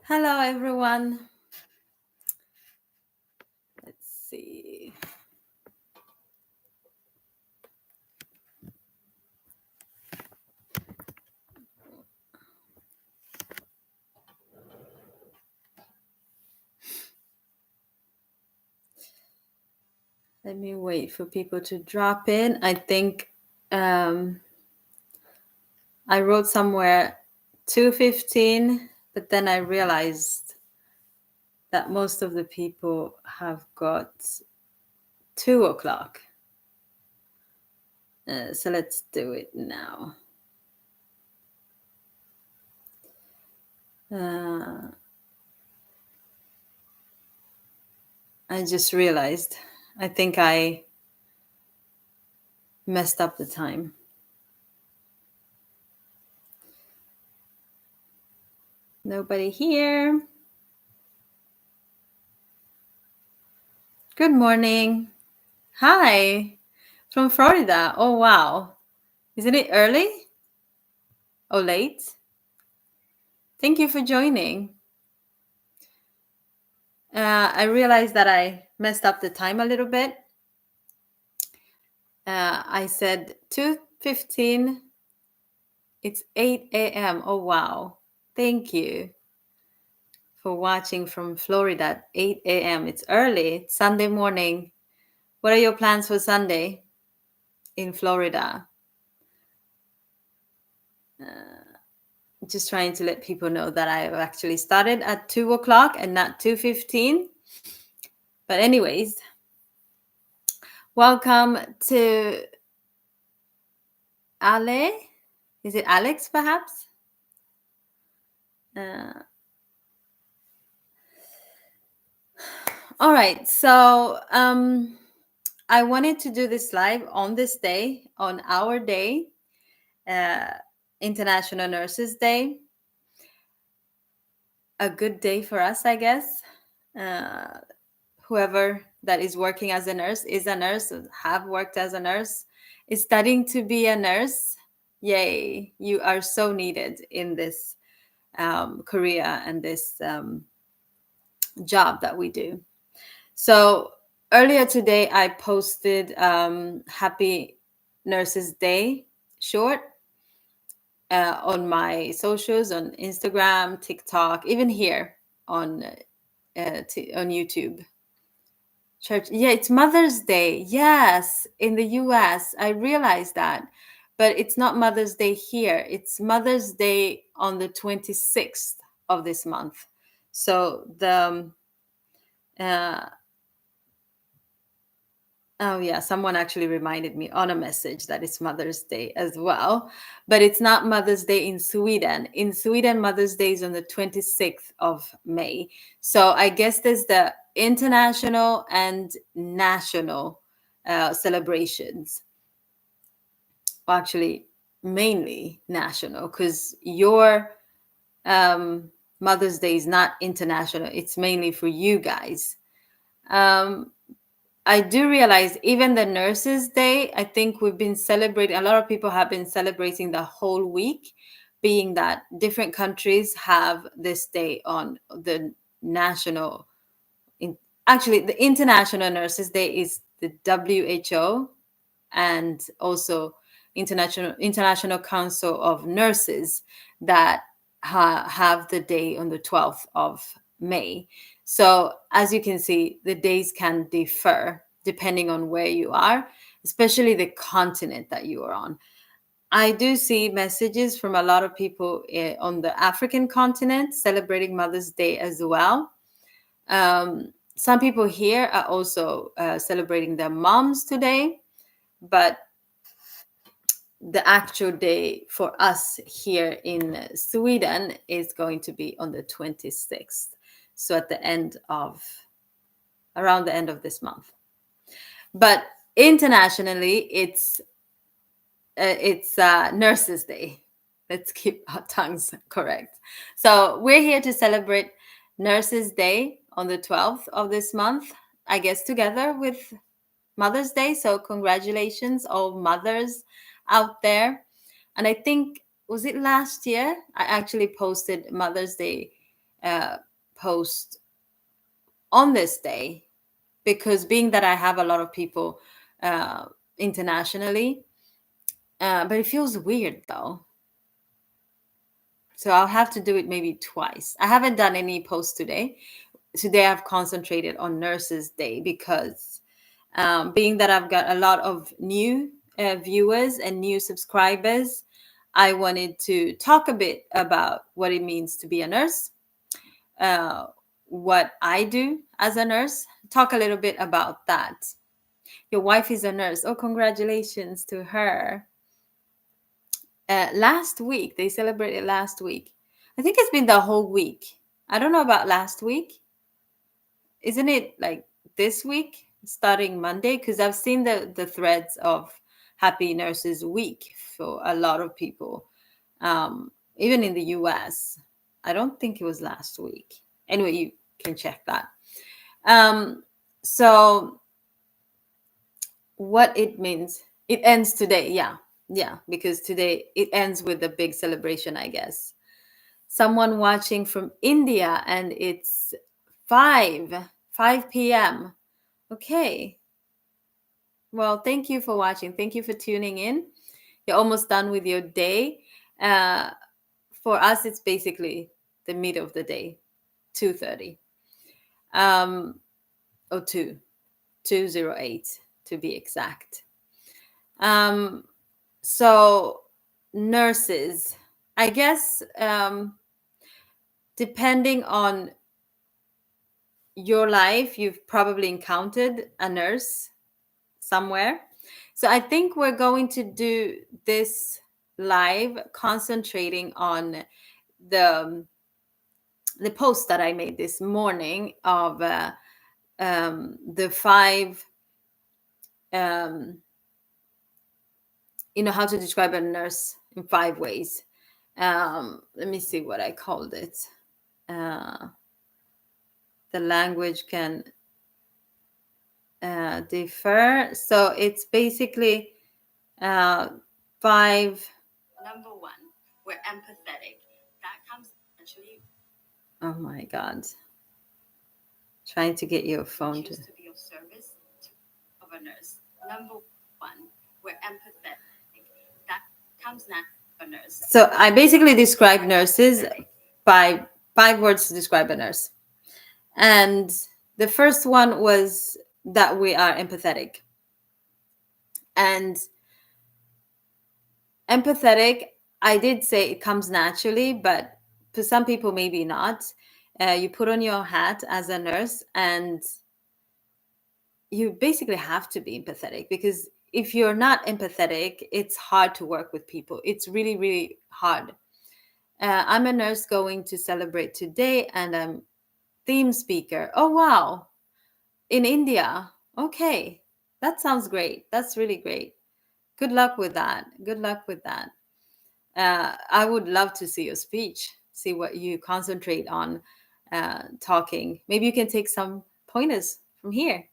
Hello, everyone. Let's see. Let me wait for people to drop in. I think I wrote somewhere 2:15, but then I realized that most of the people have got 2 o'clock. So let's do it now. I just realized. I think I messed up the time. Nobody here. Good morning. Hi. From Florida. Oh, wow. Isn't it early or late? Thank you for joining. I realized that I messed up the time a little bit. I said 2:15. It's 8 a.m. Oh, wow. Thank you for watching from Florida at 8 a.m. It's early. It's Sunday morning. What are your plans for Sunday in Florida? Just trying to let people know that I have actually started at 2 o'clock and not 2:15. But anyways, welcome to Ale. Is it Alex, perhaps? All right. So I wanted to do this live on this day, on our day, International Nurses Day. A good day for us, I guess. Whoever that is working as a nurse is a nurse, have worked as a nurse, is studying to be a nurse. Yay. You are so needed in this career and this job that we do. So earlier today, I posted Happy Nurses Day short on my socials, on Instagram, TikTok, even here on YouTube. Church, yeah, it's Mother's Day. Yes, in the US, I realized that, but it's not Mother's Day here. It's Mother's Day on the 26th of this month. So the oh yeah, someone actually reminded me on a message that it's Mother's Day as well, but it's not Mother's Day in Sweden. In Sweden, Mother's Day is on the 26th of May. So I guess there's the international and national celebrations. Well, actually, mainly national, because your Mother's Day is not international. It's mainly for you guys. I do realize even the Nurses Day, I think we've been celebrating, a lot of people have been celebrating the whole week, being that different countries have this day on the national, actually, the International Nurses Day is the WHO and also International Council of Nurses that have the day on the 12th of May. So as you can see, the days can differ depending on where you are, especially the continent that you are on. I do see messages from a lot of people on the African continent celebrating Mother's Day as well. Some people here are also celebrating their moms today, but the actual day for us here in Sweden is going to be on the 26th. So at the end of, around the end of this month. But internationally, it's Nurses Day. Let's keep our tongues correct. So we're here to celebrate Nurses Day on the 12th of this month, I guess together with Mother's Day. So congratulations, all mothers out there. And I think, was it last year? I actually posted Mother's Day uh, post on this day, because being that I have a lot of people uh, internationally, but it feels weird though. So I'll have to do it maybe twice. I haven't done any posts today. Today I've concentrated on Nurses Day because being that I've got a lot of new viewers and new subscribers, I wanted to talk a bit about what it means to be a nurse, uh, what I do as a nurse, talk a little bit about that. Your wife is a nurse. Oh, congratulations to her. Last week, they celebrated last week. I think it's been the whole week. I don't know about last week. Isn't it like this week, starting Monday? Because I've seen the threads of Happy Nurses Week for a lot of people, even in the US. I don't think it was last week. Anyway, you can check that. Um, so what it means, it ends today. Yeah, because today it ends with a big celebration, I guess. Someone watching from India, and it's 5 p.m. Okay. Well, thank you for watching. Thank you for tuning in. You're almost done with your day. Uh, for us, it's basically the middle of the day, 2:30, or 2:08 to be exact. Um, so nurses, I guess, depending on your life, you've probably encountered a nurse somewhere. So I think we're going to do this live concentrating on the the post that I made this morning of the five, um, how to describe a nurse in 5 ways. Let me see what I called it. The language can differ. So it's basically five. Number one, we're empathetic. That comes naturally. Oh my God. Trying to get your phone to be of service of a nurse. Number one, we're empathetic. That comes naturally a nurse. So I basically describe nurses by 5 words to describe a nurse. And the first one was that we are empathetic. And empathetic, I did say it comes naturally, but for some people, maybe not. You put on your hat as a nurse, and you basically have to be empathetic, because if you're not empathetic, it's hard to work with people. It's really, really hard. I'm a nurse going to celebrate today, and I'm theme speaker. Oh, wow. In India. Okay. That sounds great. That's really great. Good luck with that. Good luck with that. I would love to see your speech, see what you concentrate on talking. Maybe you can take some pointers from here.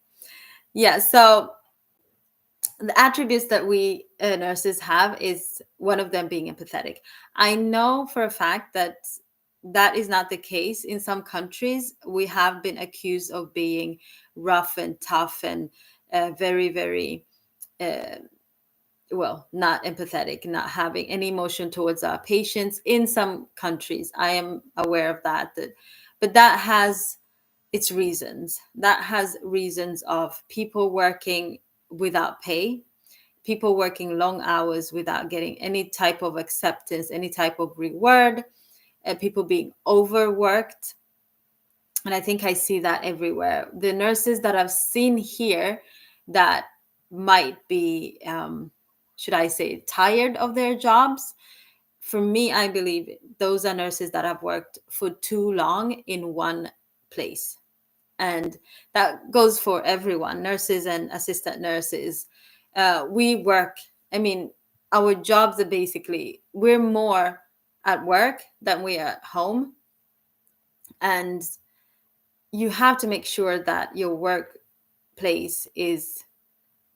Yeah, so the attributes that we nurses have is one of them being empathetic. I know for a fact that that is not the case in some countries. We have been accused of being rough and tough and very, very uh, well, not empathetic, not having any emotion towards our patients in some countries. I am aware of that, but that has its reasons. That has reasons of people working without pay, people working long hours without getting any type of acceptance, any type of reward, people being overworked. And I think I see that everywhere. The nurses that I've seen here that might be, should I say, tired of their jobs, for me, I believe those are nurses that have worked for too long in one place. And that goes for everyone, nurses and assistant nurses. We work, I mean, our jobs are basically, we're more at work than we are at home. And you have to make sure that your workplace is,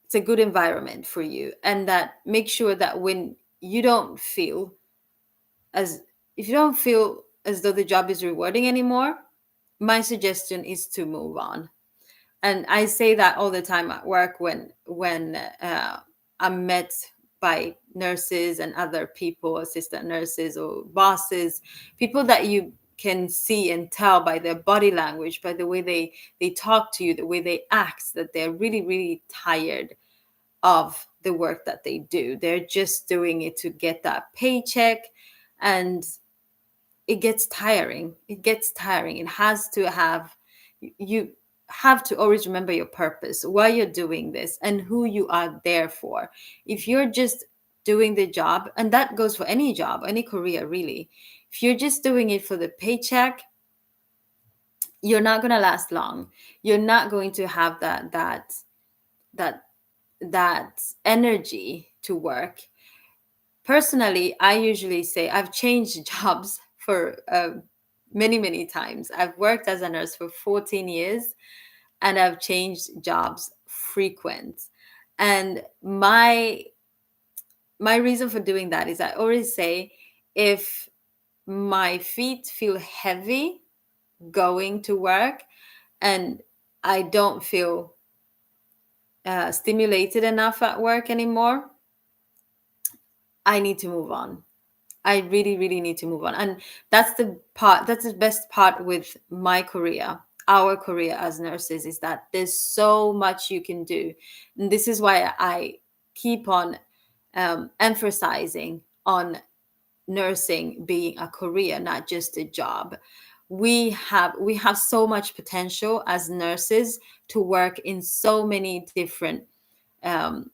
it's a good environment for you, and that make sure that when you don't feel as, if you don't feel as though the job is rewarding anymore, my suggestion is to move on. And I say that all the time at work when I'm met by nurses and other people, assistant nurses or bosses, people that you can see and tell by their body language, by the way they talk to you, the way they act, that they're really, really tired of the work that they do. They're just doing it to get that paycheck, and it gets tiring. It gets tiring. It has to have, you have to always remember your purpose, why you're doing this, and who you are there for. If you're just doing the job, and that goes for any job, any career really, if you're just doing it for the paycheck, you're not going to last long. You're not going to have that that energy to work. Personally, I usually say I've changed jobs for many, many times. I've worked as a nurse for 14 years, and I've changed jobs frequent. And my reason for doing that is I always say, if my feet feel heavy going to work and I don't feel stimulated enough at work anymore, I need to move on. I really, really need to move on. And that's the best part with my career, our career as nurses, is that there's so much you can do. And this is why I keep on emphasizing on nursing being a career, not just a job. We have so much potential as nurses to work in so many different um,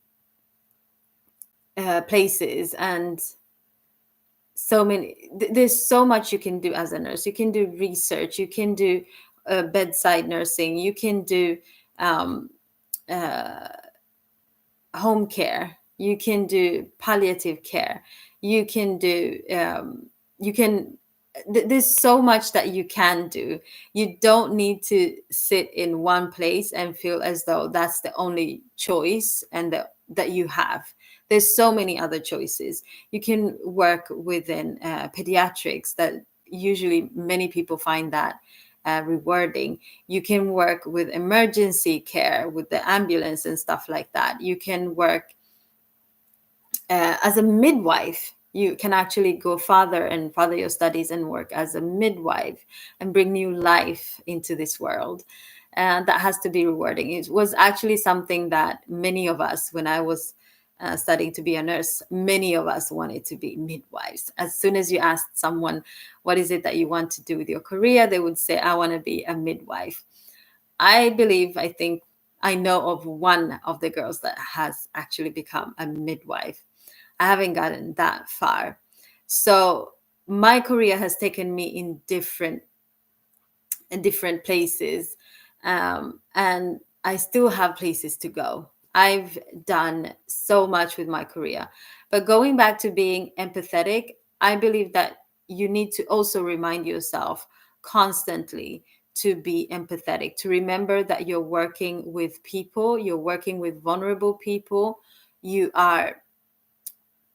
places, and there's so much you can do as a nurse. You can do research, you can do bedside nursing, you can do um, uh, home care, you can do palliative care, you can do you can there's so much that you can do. You don't need to sit in one place and feel as though that's the only choice and that you have. There's so many other choices. You can work within pediatrics, that usually many people find that rewarding. You can work with emergency care, with the ambulance and stuff like that. You can work as a midwife. You can actually go farther and further your studies and work as a midwife and bring new life into this world. And that has to be rewarding. It was actually something that many of us, when I was studying to be a nurse, many of us wanted to be midwives. As soon as you asked someone, what is it that you want to do with your career, they would say, I want to be a midwife. I think I know of one of the girls that has actually become a midwife. I haven't gotten that far. So my career has taken me in different places, and I still have places to go. I've done so much with my career. But going back to being empathetic, I believe that you need to also remind yourself constantly to be empathetic, to remember that you're working with people, you're working with vulnerable people. You are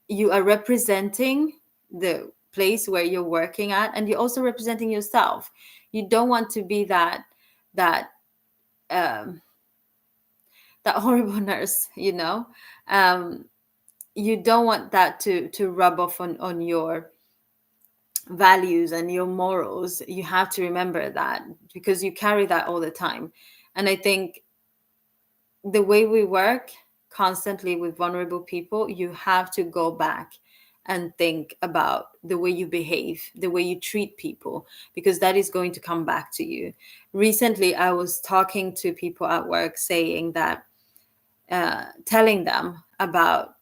you are representing the place where you're working at, and you're also representing yourself. You don't want to be that um, that horrible nurse, um, you don't want that to rub off on your values and your morals. You have to remember that, because you carry that all the time. And I think the way we work constantly with vulnerable people, you have to go back and think about the way you behave, the way you treat people, because that is going to come back to you. Recently, I was talking to people at work, saying that, telling them about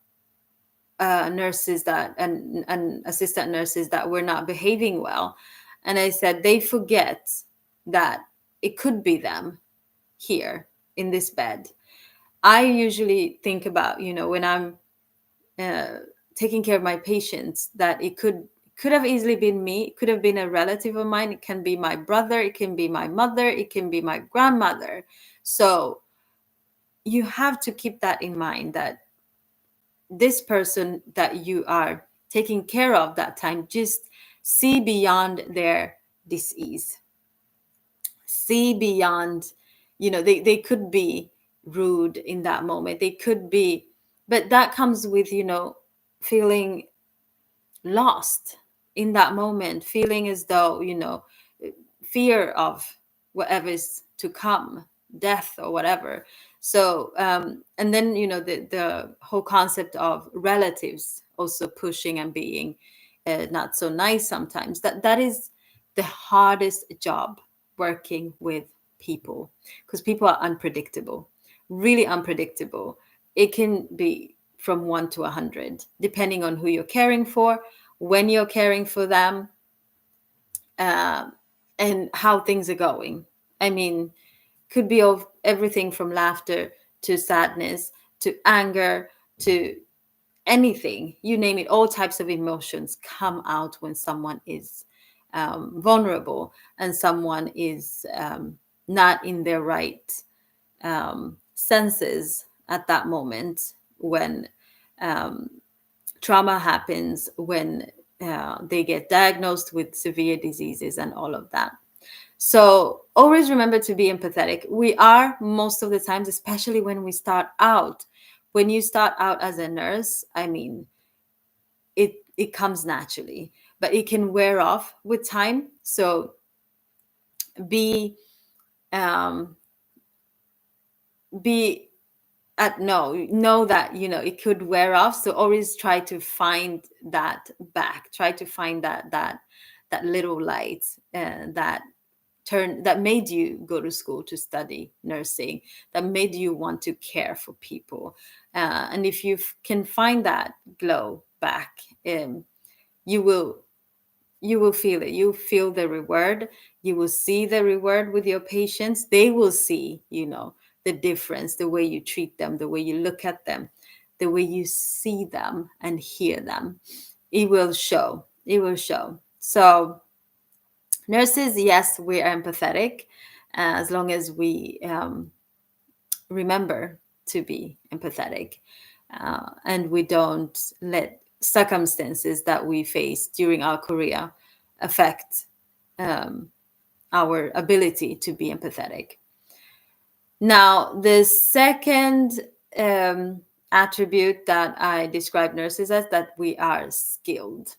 nurses that and assistant nurses that were not behaving well. And I said, they forget that it could be them here in this bed. I usually think about, when I'm uh, taking care of my patients, that it could have easily been me. It could have been a relative of mine. It can be my brother. It can be my mother. It can be my grandmother. So you have to keep that in mind, that this person that you are taking care of that time just see beyond their disease, see beyond, they could be rude in that moment, they could be, but that comes with, feeling lost in that moment, feeling as though, fear of whatever's to come, death or whatever. So and then, the whole concept of relatives also pushing and being not so nice sometimes, that is the hardest job, working with people, because people are unpredictable, really unpredictable. It can be from 1 to 100 depending on who you're caring for, when you're caring for them, uh, and how things are going. I mean, could be of everything from laughter to sadness to anger to anything, you name it. All types of emotions come out when someone is vulnerable, and someone is not in their right senses at that moment, when um, trauma happens, when they get diagnosed with severe diseases and all of that. So always remember to be empathetic. We are, most of the times, especially when we start out. When you start out as a nurse, I mean, it comes naturally, but it can wear off with time. So be um, be at know that, it could wear off. So always try to find that back. Try to find that little light that that made you go to school to study nursing, that made you want to care for people. And if you can find that glow back, you will feel it. You feel the reward. You will see the reward with your patients. They will see, the difference, the way you treat them, the way you look at them, the way you see them and hear them. It will show. It will show. So nurses, yes, we are empathetic, as long as we remember to be empathetic, and we don't let circumstances that we face during our career affect our ability to be empathetic. Now, the second attribute that I describe nurses as, that we are skilled.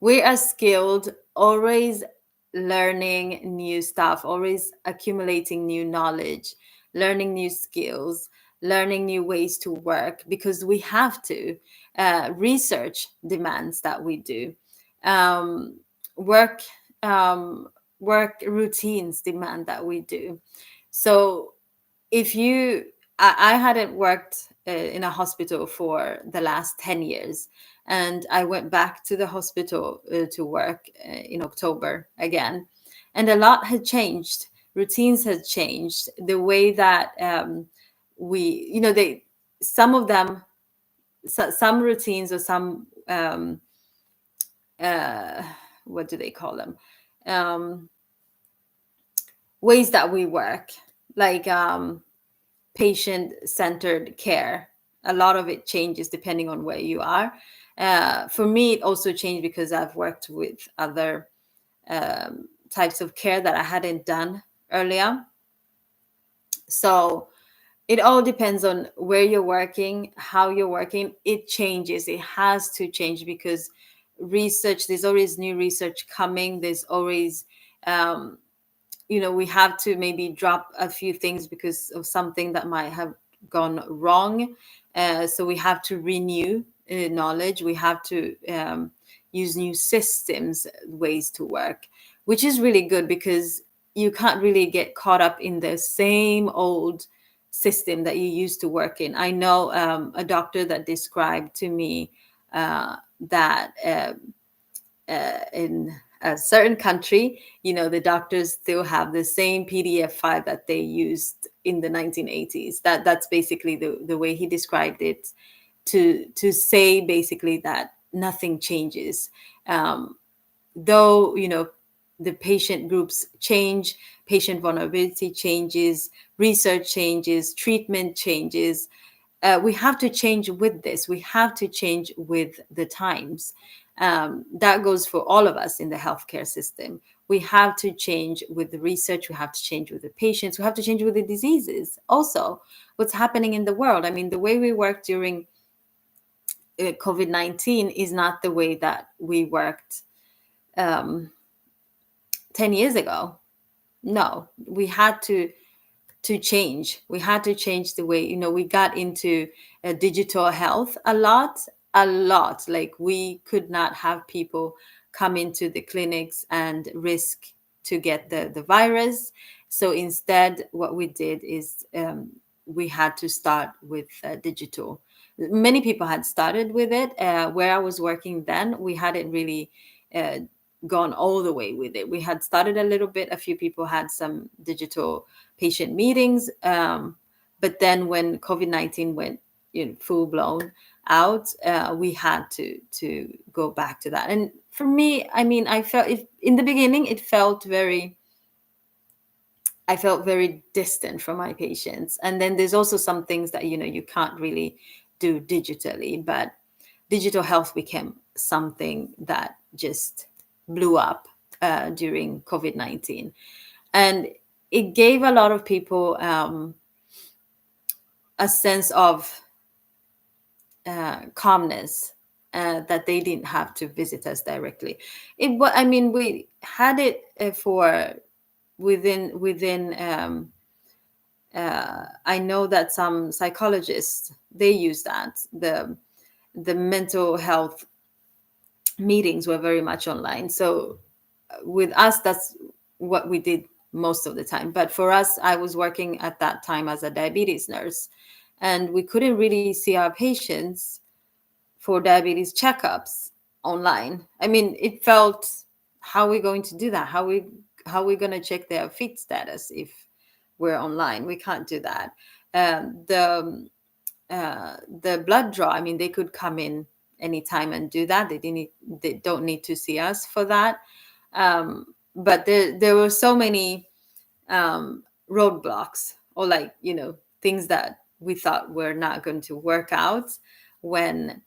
We are skilled, always learning new stuff, always accumulating new knowledge, learning new skills, learning new ways to work, because we have to. Research demands that we do. Work work routines demand that we do. So if you I hadn't worked in a hospital for the last 10 years, and I went back to the hospital to work in October again, and a lot had changed. Routines had changed, the way that we, they, some of them, some routines, or some what do they call them, ways that we work, like patient-centered care. A lot of it changes depending on where you are. For me, it also changed because I've worked with other types of care that I hadn't done earlier. So it all depends on where you're working, how you're working. It changes. It has to change, because research, there's always new research coming. There's always we have to maybe drop a few things because of something that might have gone wrong. So we have to renew knowledge. We have to use new systems, ways to work, which is really good, because you can't really get caught up in the same old system that you used to work in. I know a doctor that described to me that in a certain country, the doctors still have the same PDF file that they used in the 1980s. That's basically the way he described it, to say basically that nothing changes. Though, the patient groups change, patient vulnerability changes, research changes, treatment changes. We have to change with this. We have to change with the times. That goes for all of us in the healthcare system. We have to change with the research, we have to change with the patients, we have to change with the diseases. Also, what's happening in the world. I mean, the way we work during COVID-19 is not the way that we worked um, 10 years ago. No, we had to change. We had to change the way, we got into digital health a lot. Like, we could not have people come into the clinics and risk to get the virus. So instead, what we did is we had to start with digital. Many people had started with it. Where I was working then, we hadn't really uh, gone all the way with it. We had started a little bit. A few people had some digital patient meetings. But then when COVID-19 went full blown out, we had to go back to that. And for me, I mean, in the beginning, I felt very distant from my patients. And then there's also some things that, you can't really do digitally, but digital health became something that just blew up during COVID-19. And it gave a lot of people a sense of calmness, that they didn't have to visit us directly. I mean, we had it for within. I know that some psychologists, they use that. The mental health meetings were very much online. So with us, that's what we did most of the time. But for us, I was working at that time as a diabetes nurse, and we couldn't really see our patients for diabetes checkups online. I mean, it felt, how are we going to do that? How are we going to check their fit status if we're online? We can't do that. The blood draw, I mean, they could come in anytime and do that. They don't need to see us for that. But there were so many roadblocks, or, like, things that we thought were not going to work out when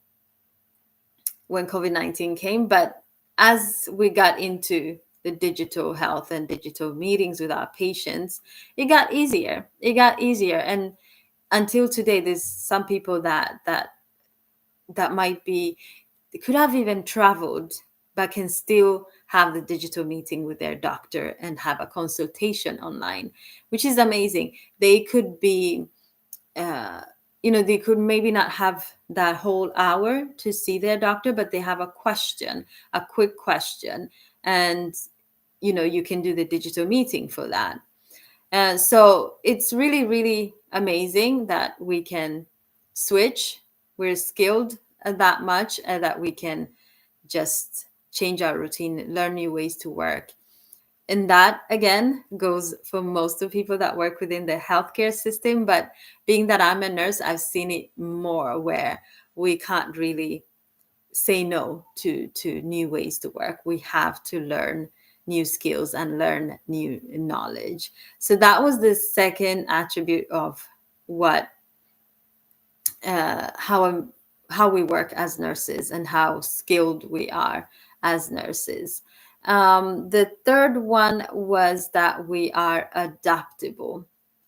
COVID-19 came. But as we got into the digital health and digital meetings with our patients, it got easier. And until today, there's some people that might be, they could have even traveled, but can still have the digital meeting with their doctor and have a consultation online, which is amazing. They could be they could maybe not have that whole hour to see their doctor, but they have a quick question, and you can do the digital meeting for that. So it's really, really amazing that we can switch. We're skilled that much, that we can just change our routine, learn new ways to work. And that, again, goes for most of people that work within the healthcare system. But being that I'm a nurse, I've seen it more, where we can't really say no to new ways to work. We have to learn new skills and learn new knowledge. So that was the second attribute of what how we work as nurses and how skilled we are as nurses. The third one was that we are adaptable.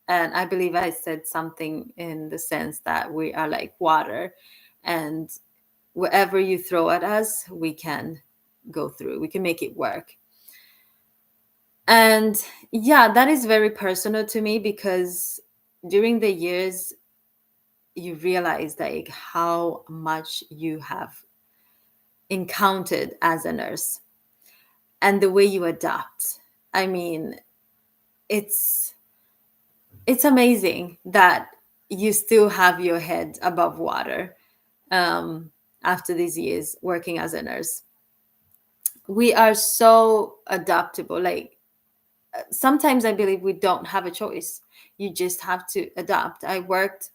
And I believe I said something in the sense that we are like water, and whatever you throw at us, we can go through, we can make it work. And yeah, that is very personal to me, because during the years, you realize, like, how much you have encountered as a nurse and the way you adapt. I mean, it's amazing that you still have your head above water after these years working as a nurse. We are so adaptable. Like, sometimes I believe we don't have a choice. You just have to adapt. I worked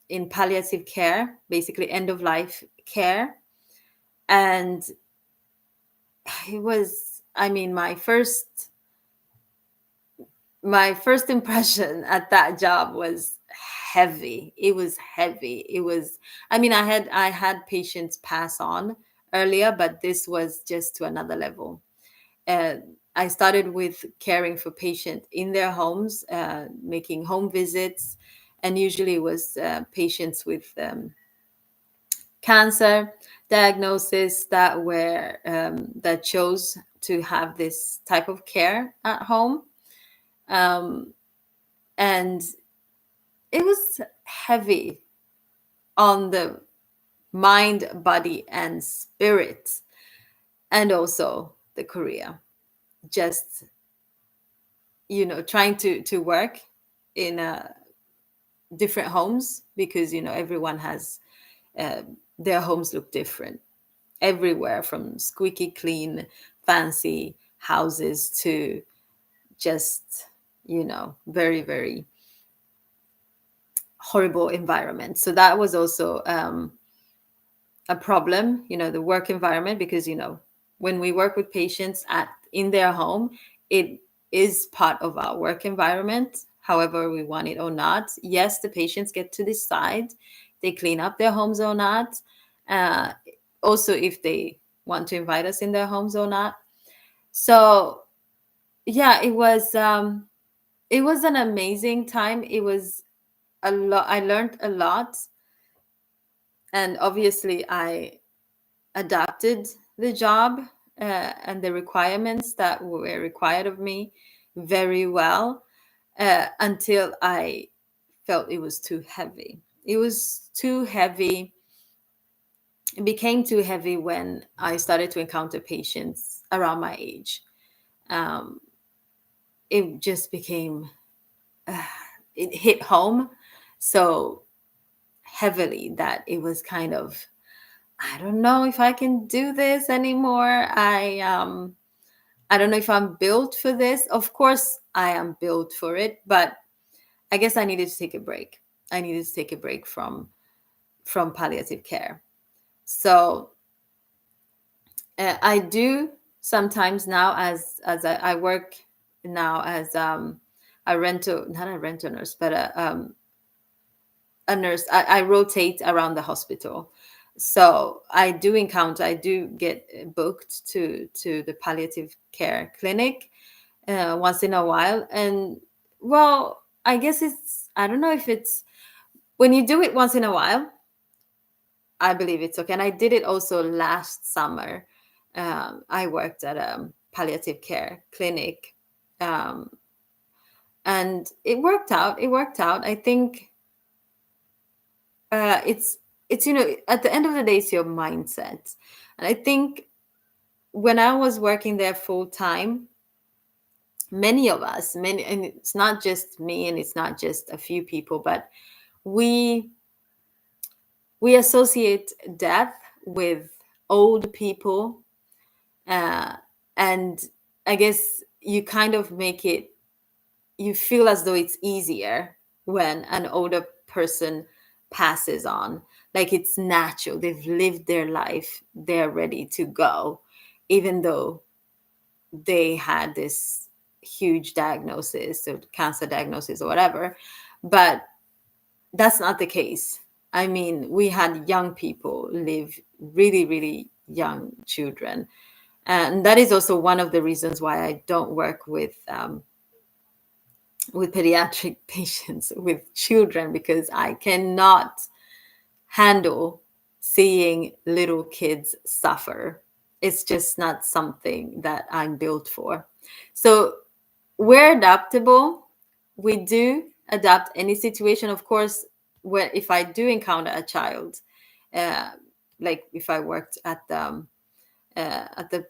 in palliative care, basically end of life care. And it was, I mean, my first impression at that job was heavy. It was heavy. It was, I mean, I had patients pass on earlier, but this was just to another level. uh, I started with caring for patients in their homes, making home visits, and usually it was patients with cancer diagnosis that chose to have this type of care at home, um, and it was heavy on the mind, body, and spirit, and also the career. Just trying to work in different homes, because everyone has uh, their homes look different everywhere, from squeaky clean fancy houses to just very, very horrible environment. So that was also a problem, the work environment, because when we work with patients at in their home, it is part of our work environment, however we want it or not. Yes, the patients get to decide they clean up their homes or not, uh, also if they want to invite us in their homes or not. So yeah, it was an amazing time. It was a lot. I learned a lot, and obviously I adapted the job and the requirements that were required of me very well, until I felt it was too heavy. It was too heavy. It became too heavy when I started to encounter patients around my age. Um, it just became, uh, it hit home so heavily that it was kind of, I don't know if I can do this anymore. I don't know if I'm built for this. Of course, I am built for it, but I guess I needed to take a break. I needed to take a break from palliative care. So I do sometimes now, as I work now as a rental, not a rental nurse, but a nurse. I rotate around the hospital. So I do get booked to the palliative care clinic once in a while. And well, I guess I don't know if it's, when you do it once in a while, I believe it's okay. And I did it also last summer. I worked at a palliative care clinic, um, and it worked out. It worked out. I think it's at the end of the day, it's your mindset. And I think when I was working there full time, many of us, many, and it's not just me and it's not just a few people, but we we associate death with old people, uh, and I guess you kind of make it, you feel as though it's easier when an older person passes on, like it's natural, they've lived their life, they're ready to go, even though they had this huge diagnosis or cancer diagnosis or whatever. But that's not the case. I mean, we had young people live, really, really young children. And that is also one of the reasons why I don't work with pediatric patients, with children, because I cannot handle seeing little kids suffer. It's just not something that I'm built for. So we're adaptable. We do adapt any situation. Of course, where if I do encounter a child, uh, like if I worked at the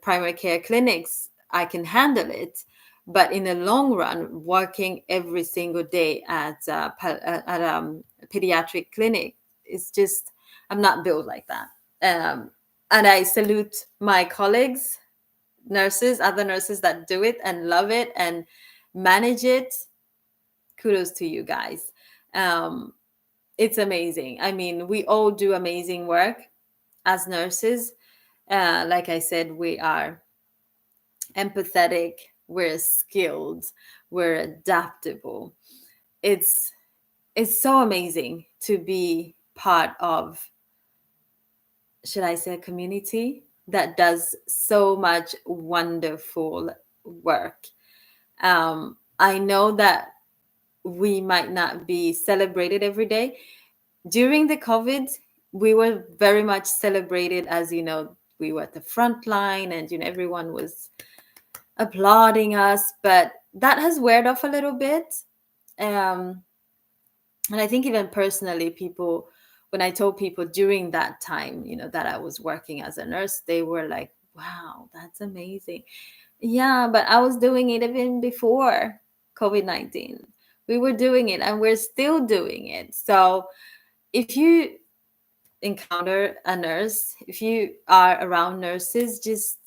primary care clinics, I can handle it. But in the long run, working every single day at a pediatric clinic, it's just, I'm not built like that. And I salute my colleagues, nurses, other nurses that do it and love it and manage it. Kudos to you guys. Um, it's amazing. I mean, we all do amazing work as nurses. Like I said, we are empathetic, we're skilled, we're adaptable. It's it's so amazing to be part of, should I say, a community? that does so much wonderful work. I know that we might not be celebrated every day. During the COVID, we were very much celebrated, as you know, we were at the front line, and everyone was applauding us, but that has weared off a little bit. Um, and I think even personally, people, when I told people during that time, that I was working as a nurse, they were like, wow, that's amazing. Yeah, but I was doing it even before COVID-19. We were doing it and we're still doing it. So if you encounter a nurse, if you are around nurses, just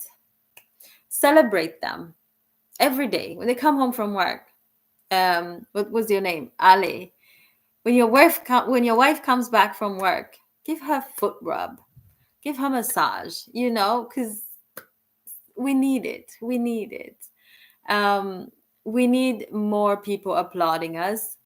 celebrate them every day when they come home from work. What was your name? Ali. When your wife comes back from work, give her foot rub, give her massage. Because we need it. We need it. Um, we need more people applauding us,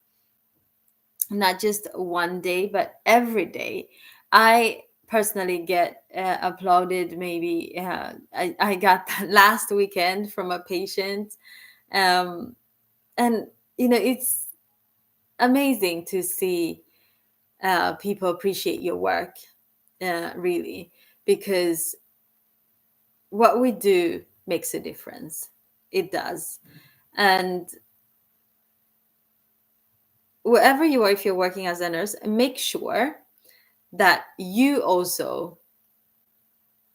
not just one day, but every day. I personally get applauded. Maybe I got that last weekend from a patient, um, and it's amazing to see people appreciate your work, really, because what we do makes a difference. It does. And wherever you are, if you're working as a nurse, make sure that you also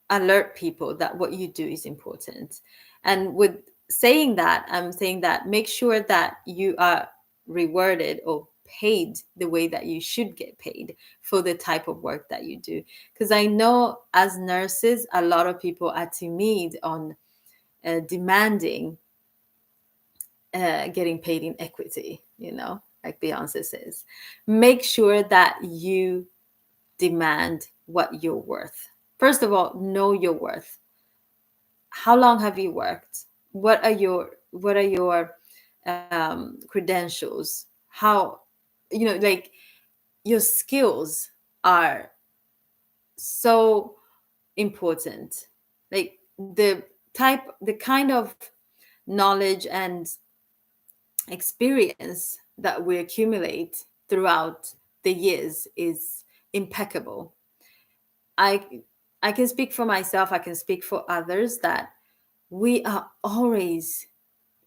alert people that what you do is important. And with saying that, I'm saying that make sure that you are rewarded or paid the way that you should get paid for the type of work that you do. Because I know as nurses, a lot of people are timid on demanding getting paid in equity, like Beyonce says. Make sure that you demand what you're worth. First of all, know your worth. How long have you worked? What are your credentials? How, like, your skills are so important. Like the kind of knowledge and experience that we accumulate throughout the years is impeccable. I i can speak for myself, I can speak for others, that we are always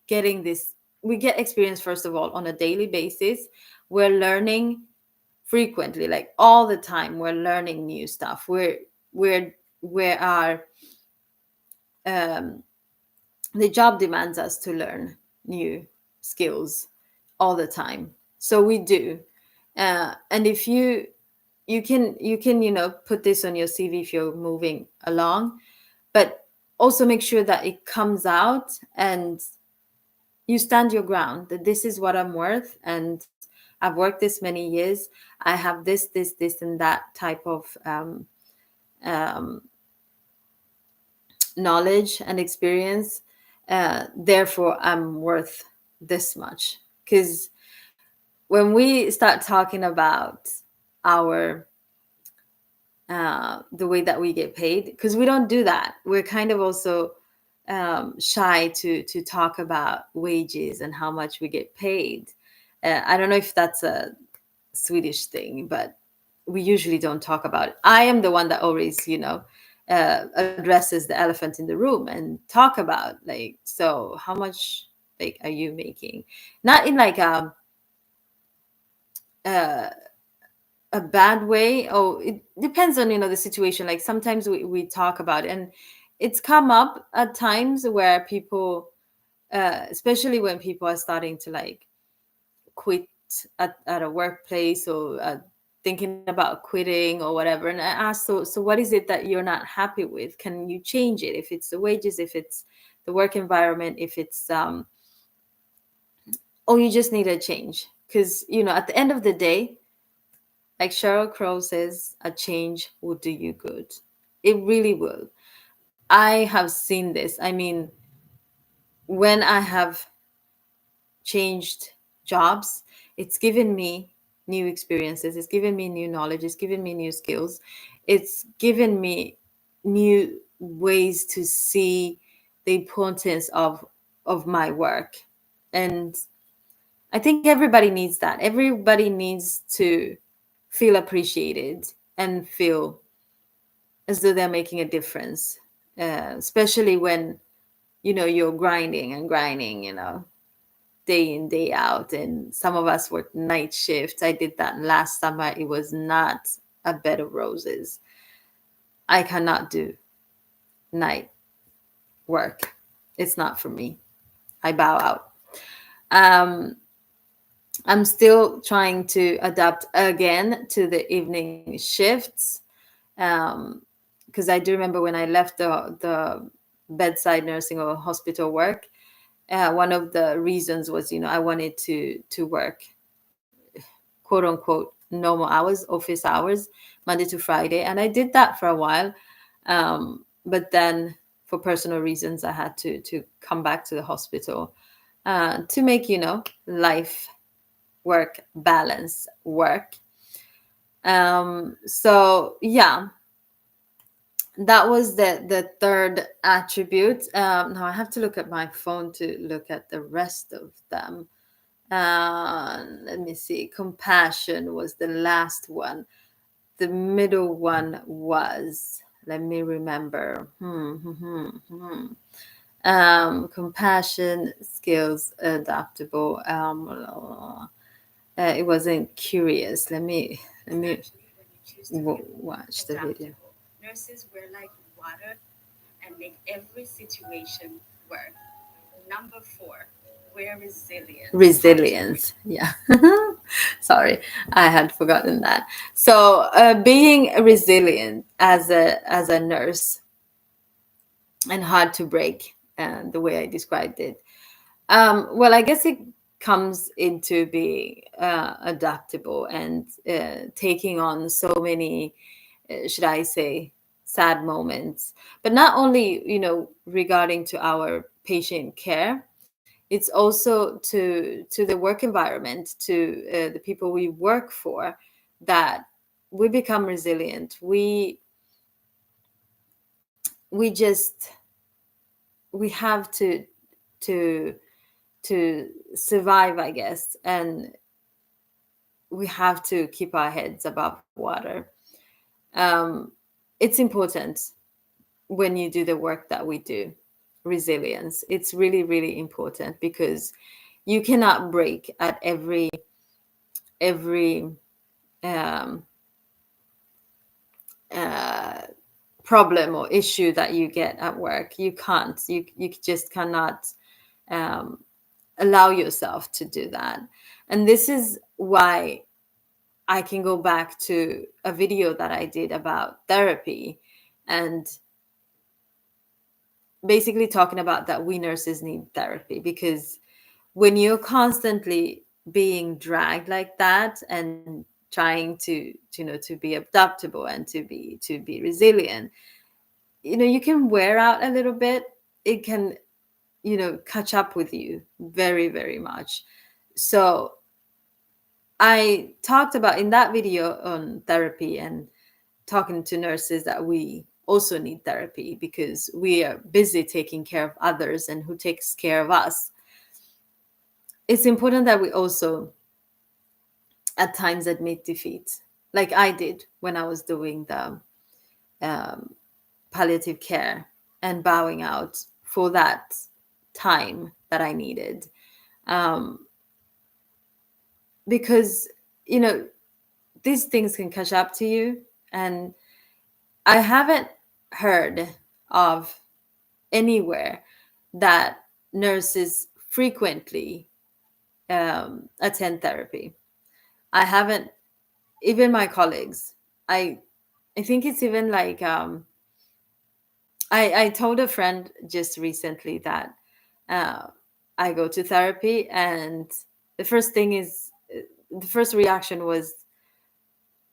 getting this. We get experience, first of all, on a daily basis. We're learning frequently, like all the time. We're learning new stuff. We're our um the job demands us to learn new skills all the time. So we do. And if you can put this on your CV if you're moving along, but also make sure that it comes out and you stand your ground, that this is what I'm worth, and I've worked this many years. I have this and that type of um, knowledge and experience. Therefore, I'm worth this much. Because when we start talking about our the way that we get paid, because we don't do that, we're kind of also shy to talk about wages and how much we get paid. I don't know if that's a Swedish thing, but we usually don't talk about it. I am the one that always, addresses the elephant in the room and talk about, like, so how much, like, are you making? Not in like uh, a bad way. Oh, it depends on the situation. Like sometimes we talk about it, and it's come up at times where people, especially when people are starting to like quit at a workplace, or thinking about quitting or whatever, and I ask, so what is it that you're not happy with? Can you change it? If it's the wages, if it's the work environment, if it's oh, you just need a change. Because at the end of the day, like Cheryl Crow says, a change will do you good. It really will. I have seen this. I mean, when I have changed jobs, it's given me new experiences, it's given me new knowledge, it's given me new skills, it's given me new ways to see the importance of my work. And I think everybody needs that. Everybody needs to feel appreciated and feel as though they're making a difference, especially when you're grinding and grinding, day in day out. And some of us work night shifts. I did that last summer. It was not a bed of roses. I cannot do night work. It's not for me. I bow out. um I'm still trying to adapt again to the evening shifts, um because I do remember when I left the bedside nursing or hospital work. One of the reasons was, I wanted to work quote unquote normal hours, office hours, Monday to Friday, and I did that for a while. But then, for personal reasons, I had to come back to the hospital to make life work balance work. So yeah, that was the third attribute. Now I have to look at my phone to look at the rest of them. Let me see. Compassion was the last one. The middle one was, let me remember. Compassion, skills, adaptable. It wasn't curious. Let me watch the video. Nurses were like water and make every situation work. Number four, we're resilient. Resilience. Yeah. Sorry, I had forgotten that. So, being resilient as a nurse and hard to break, the way I described it. Well, I guess it comes into being adaptable and taking on so many, should I say, sad moments. But not only, regarding to our patient care, it's also to the work environment, to the people we work for, that we become resilient. We just we have to to survive, I guess, and we have to keep our heads above water. um, it's important when you do the work that we do. Resilience, it's really, really important, because you cannot break at every um, uh, problem or issue that you get at work. You can't. You just cannot um, allow yourself to do that. And this is why I can go back to a video that I did about therapy, and basically talking about that we nurses need therapy. Because when you're constantly being dragged like that and trying to be adaptable and to be resilient, you can wear out a little bit. It can catch up with you very, very much. So I talked about in that video on therapy and talking to nurses that we also need therapy, because we are busy taking care of others, and who takes care of us. It's important that we also at times admit defeat, like I did when I was doing the um, palliative care and bowing out for that time that I needed. Um, because, you know, these things can catch up to you. And I haven't heard of anywhere that nurses frequently attend therapy. I haven't, even my colleagues. I I think it's even like I told a friend just recently that uh, I go to therapy, and the first thing is the first reaction was,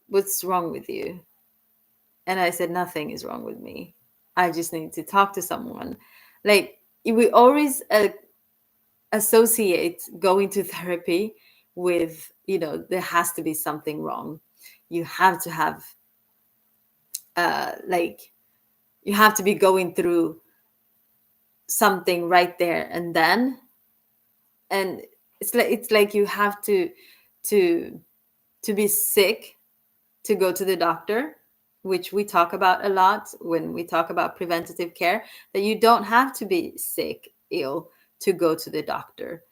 "What's wrong with you?" And I said, "Nothing is wrong with me. I just need to talk to someone." Like, we always associate going to therapy with, there has to be something wrong. You have to have like you have to be going through something right there and then. And it's like you have to to be sick to go to the doctor, which we talk about a lot when we talk about preventative care, that you don't have to be sick, ill, to go to the doctor.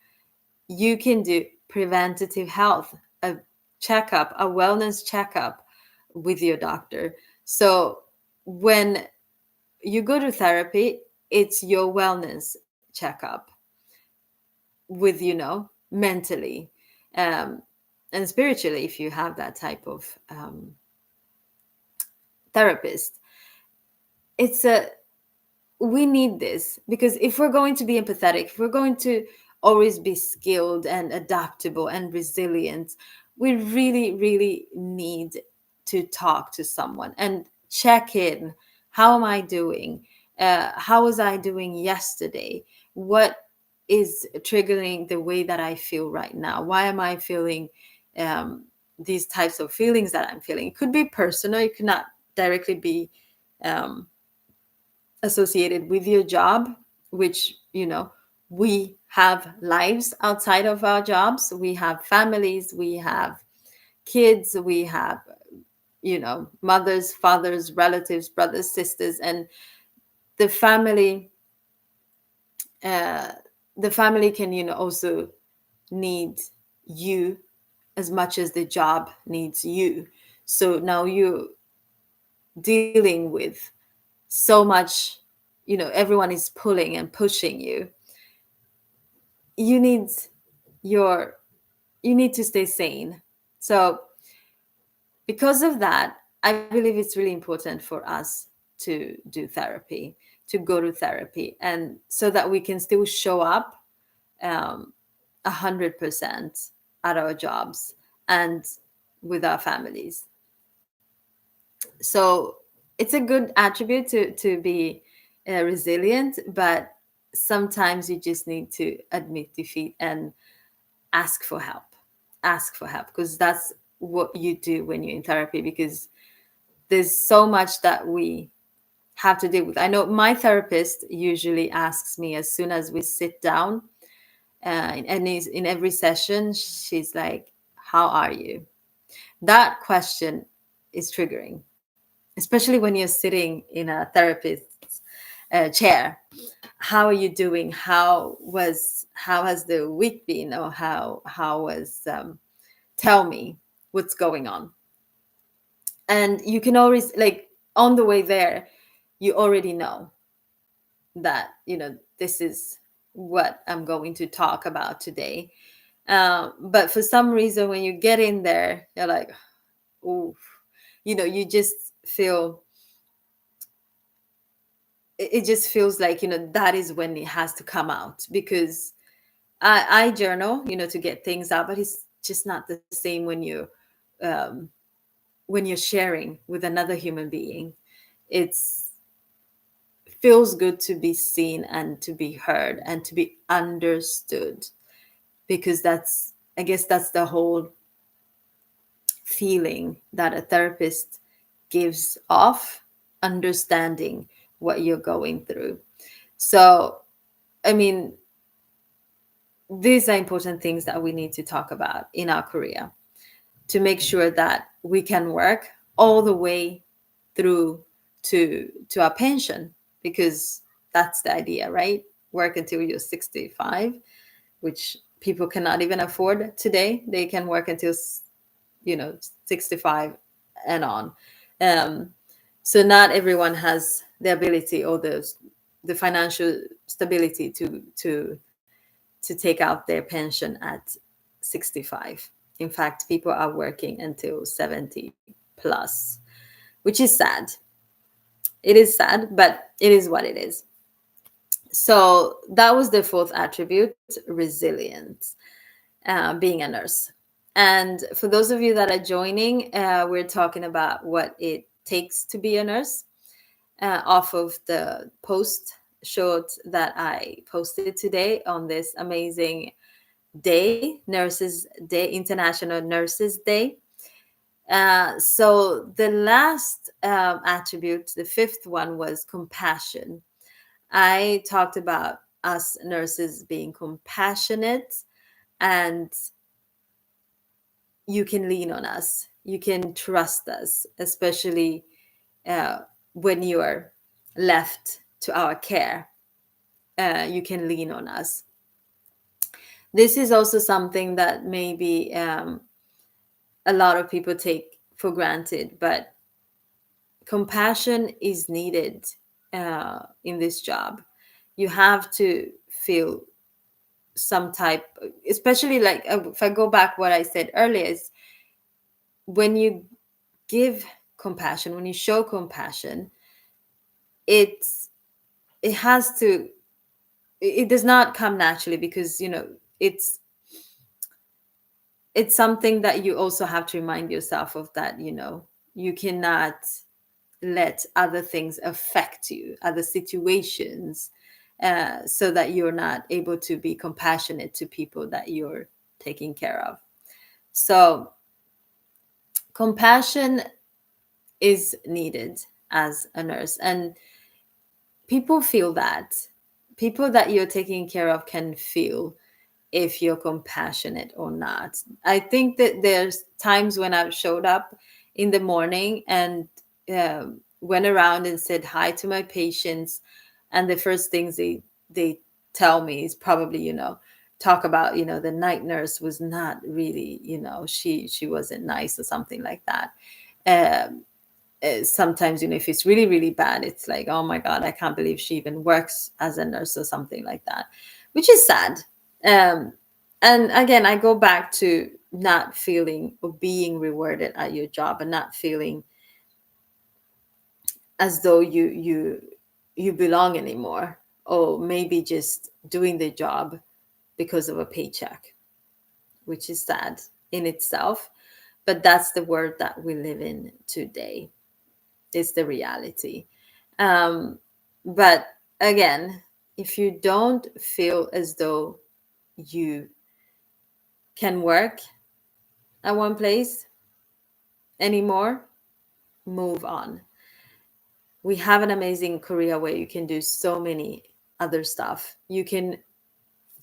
You can do preventative health, a checkup, a wellness checkup with your doctor. So when you go to therapy, it's your wellness checkup with, mentally, um, and spiritually, if you have that type of therapist. It's a We need this, because if we're going to be empathetic, if we're going to always be skilled and adaptable and resilient, we really, really need to talk to someone and check in. How am I doing? How was I doing yesterday? What is triggering the way that I feel right now? Why am I feeling um, these types of feelings that I'm feeling? It could be personal, it could not directly be um, associated with your job, which, we have lives outside of our jobs. We have families, we have kids, we have, mothers, fathers, relatives, brothers, sisters, and the family, uh, the family can, also need you as much as the job needs you. So now you're dealing with so much, everyone is pulling and pushing you. You need your you need to stay sane. So because of that, I believe it's really important for us to do therapy, to go to therapy, and so that we can still show up 100% at our jobs and with our families. So it's a good attribute to be resilient, but sometimes you just need to admit defeat and ask for help. Ask for help, because that's what you do when you're in therapy, because there's so much that we have to deal with. I know my therapist usually asks me as soon as we sit down, in every session, she's like, how are you? That question is triggering, especially when you're sitting in a therapist's chair. How are you doing? How has the week been? Or how was tell me what's going on. And you can always, like, on the way there, you already know that, this is what I'm going to talk about today. But for some reason, when you get in there, you're like, ooh, you just feel, it just feels like, that is when it has to come out. Because I journal, to get things out, but it's just not the same um, when you're sharing with another human being. It's feels good to be seen and to be heard and to be understood, because I guess that's the whole feeling that a therapist gives off, understanding what you're going through. So, I mean, these are important things that we need to talk about in our career, to make sure that we can work all the way through to our pension, because that's the idea, right? Work until you're 65, which people cannot even afford today. They can work until 65 and on. um, so not everyone has the ability or the financial stability to take out their pension at 65. In fact, people are working until 70 plus, which is sad. It is sad, but it is what it is. So that was the fourth attribute, resilience, being a nurse. And for those of you that are joining, we're talking about what it takes to be a nurse, off of the post short that I posted today on this amazing day, Nurses Day, International Nurses Day. So the last attribute, the fifth one, was compassion. I talked about us nurses being compassionate, and you can lean on us, you can trust us, especially uh, when you are left to our care. You can lean on us. This is also something that maybe a lot of people take for granted, but compassion is needed in this job. You have to feel some type, especially like if I go back what I said earlier, is when you give compassion, when you show compassion, it's it has to, it does not come naturally, because it's it's something that you also have to remind yourself of, that you cannot let other things affect you, other situations, so that you're not able to be compassionate to people that you're taking care of. So compassion is needed as a nurse, and people feel that. People that you're taking care of can feel if you're compassionate or not. I think that there's times when I've showed up in the morning and went around and said hi to my patients, and the first things they tell me is probably, talk about, the night nurse was not really, she wasn't nice or something like that. Um, Sometimes, if it's really really bad, it's like, oh my god, I can't believe she even works as a nurse or something like that, which is sad. um and again, I go back to not feeling or being rewarded at your job, and not feeling as though you belong anymore, or maybe just doing the job because of a paycheck, which is sad in itself. But that's the world that we live in today. It's the reality. Um, but again, if you don't feel as though you can work at one place anymore, move on. We have an amazing career where you can do so many other stuff. You can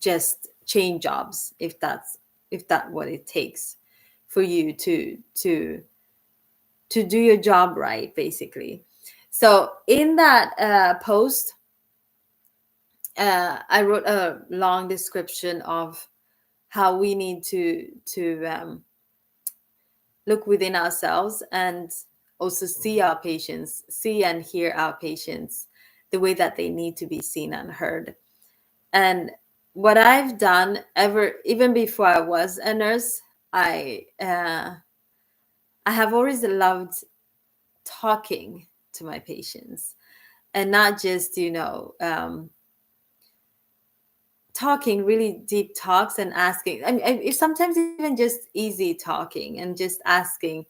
just change jobs if that what it takes for you to do your job right, basically. So in that post, I wrote a long description of how we need to look within ourselves, and also see our patients, see and hear our patients the way that they need to be seen and heard. And what I've done, ever even before I was a nurse, I have always loved talking to my patients, and not just talking really deep talks and asking. I mean, if sometimes even just easy talking and just asking,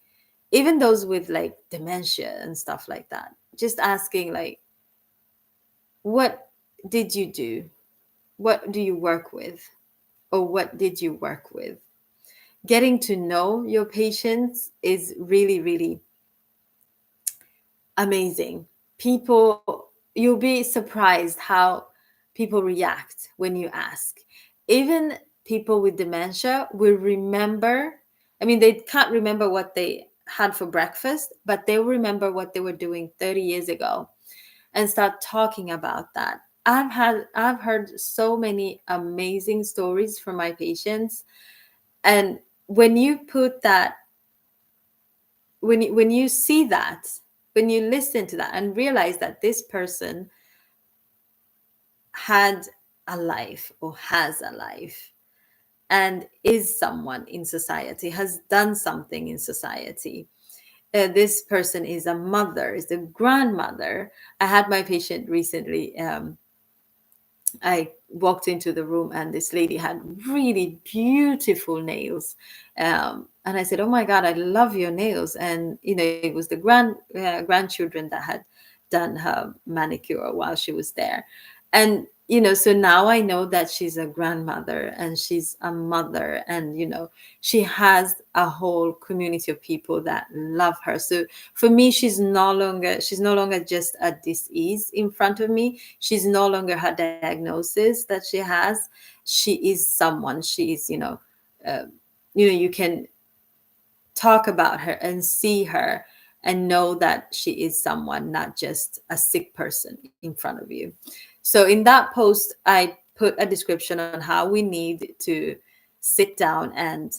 even those with like dementia and stuff like that, just asking like, what did you do? What do you work with? Or what did you work with? Getting to know your patients is really, really amazing. People, you'll be surprised how people react when you ask. Even people with dementia will remember. I mean, they can't remember what they had for breakfast, but they'll remember what they were doing 30 years ago and start talking about that. I've heard so many amazing stories from my patients. And when you put that, when you see that, when you listen to that and realize that this person had a life or has a life and is someone in society, has done something in society. This person is a mother, is a grandmother. I had my patient recently. I walked into the room and this lady had really beautiful nails. And I said, "Oh my God, I love your nails." And, it was the grandchildren that had done her manicure while she was there. And so now I know that she's a grandmother and she's a mother, and she has a whole community of people that love her. So for me, she's no longer just a disease in front of me. She's no longer her diagnosis that she has. She is someone. She is, uh, you can talk about her and see her and know that she is someone, not just a sick person in front of you. So in that post, I put a description on how we need to sit down and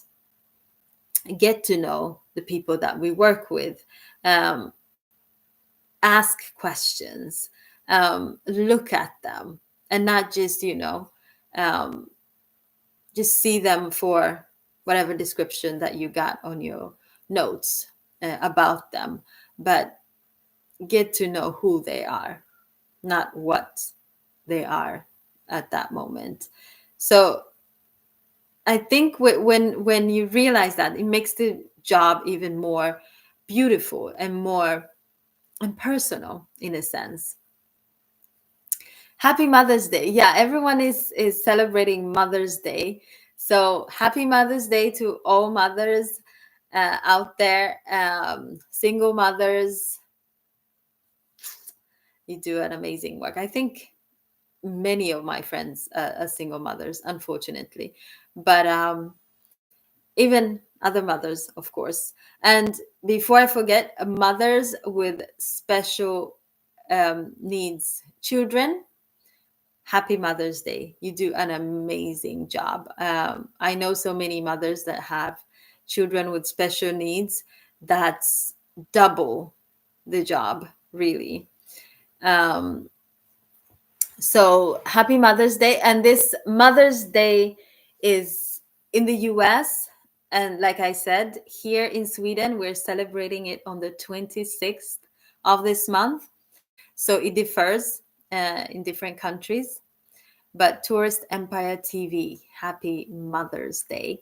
get to know the people that we work with, um, ask questions, look at them, and not just, um, just see them for whatever description that you got on your notes about them, but get to know who they are, not what they are at that moment. So I think when you realize that, it makes the job even more beautiful and more impersonal in a sense. Happy Mother's Day. Yeah, everyone is celebrating Mother's Day. So happy Mother's Day to all mothers out there, single mothers. You do an amazing work. I think many of my friends are single mothers, unfortunately, but even other mothers, of course. And before I forget, mothers with special needs children, happy Mother's Day. You do an amazing job. I know so many mothers that have children with special needs. That's double the job, really. Um, so happy Mother's Day. And this Mother's Day is in the US. And like I said, here in Sweden, we're celebrating it on the 26th of this month. So it differs in different countries. But Tourist Empire TV, happy Mother's Day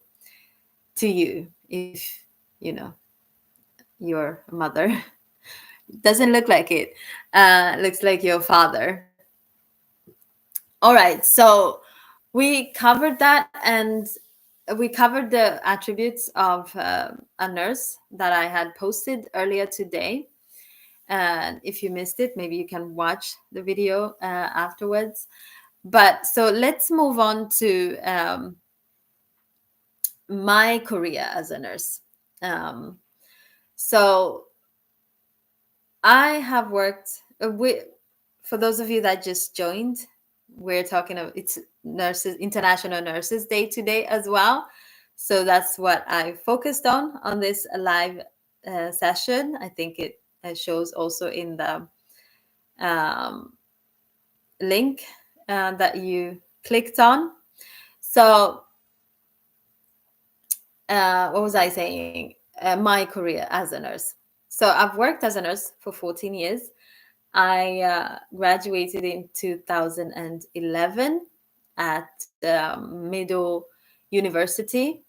to you if you know your mother. Doesn't look like it. Looks like your father. All right, so we covered that, and we covered the attributes of a nurse that I had posted earlier today. And if you missed it, maybe you can watch the video afterwards. But so let's move on to my career as a nurse. Um, so I have worked with, for those of you that just joined, we're talking of it's nurses, International Nurses Day today as well. So that's what I focused on this live session. I think it shows also in the um, link that you clicked on. So what was I saying? My career as a nurse. So I've worked as a nurse for 14 years. I graduated in 2011 at Middle University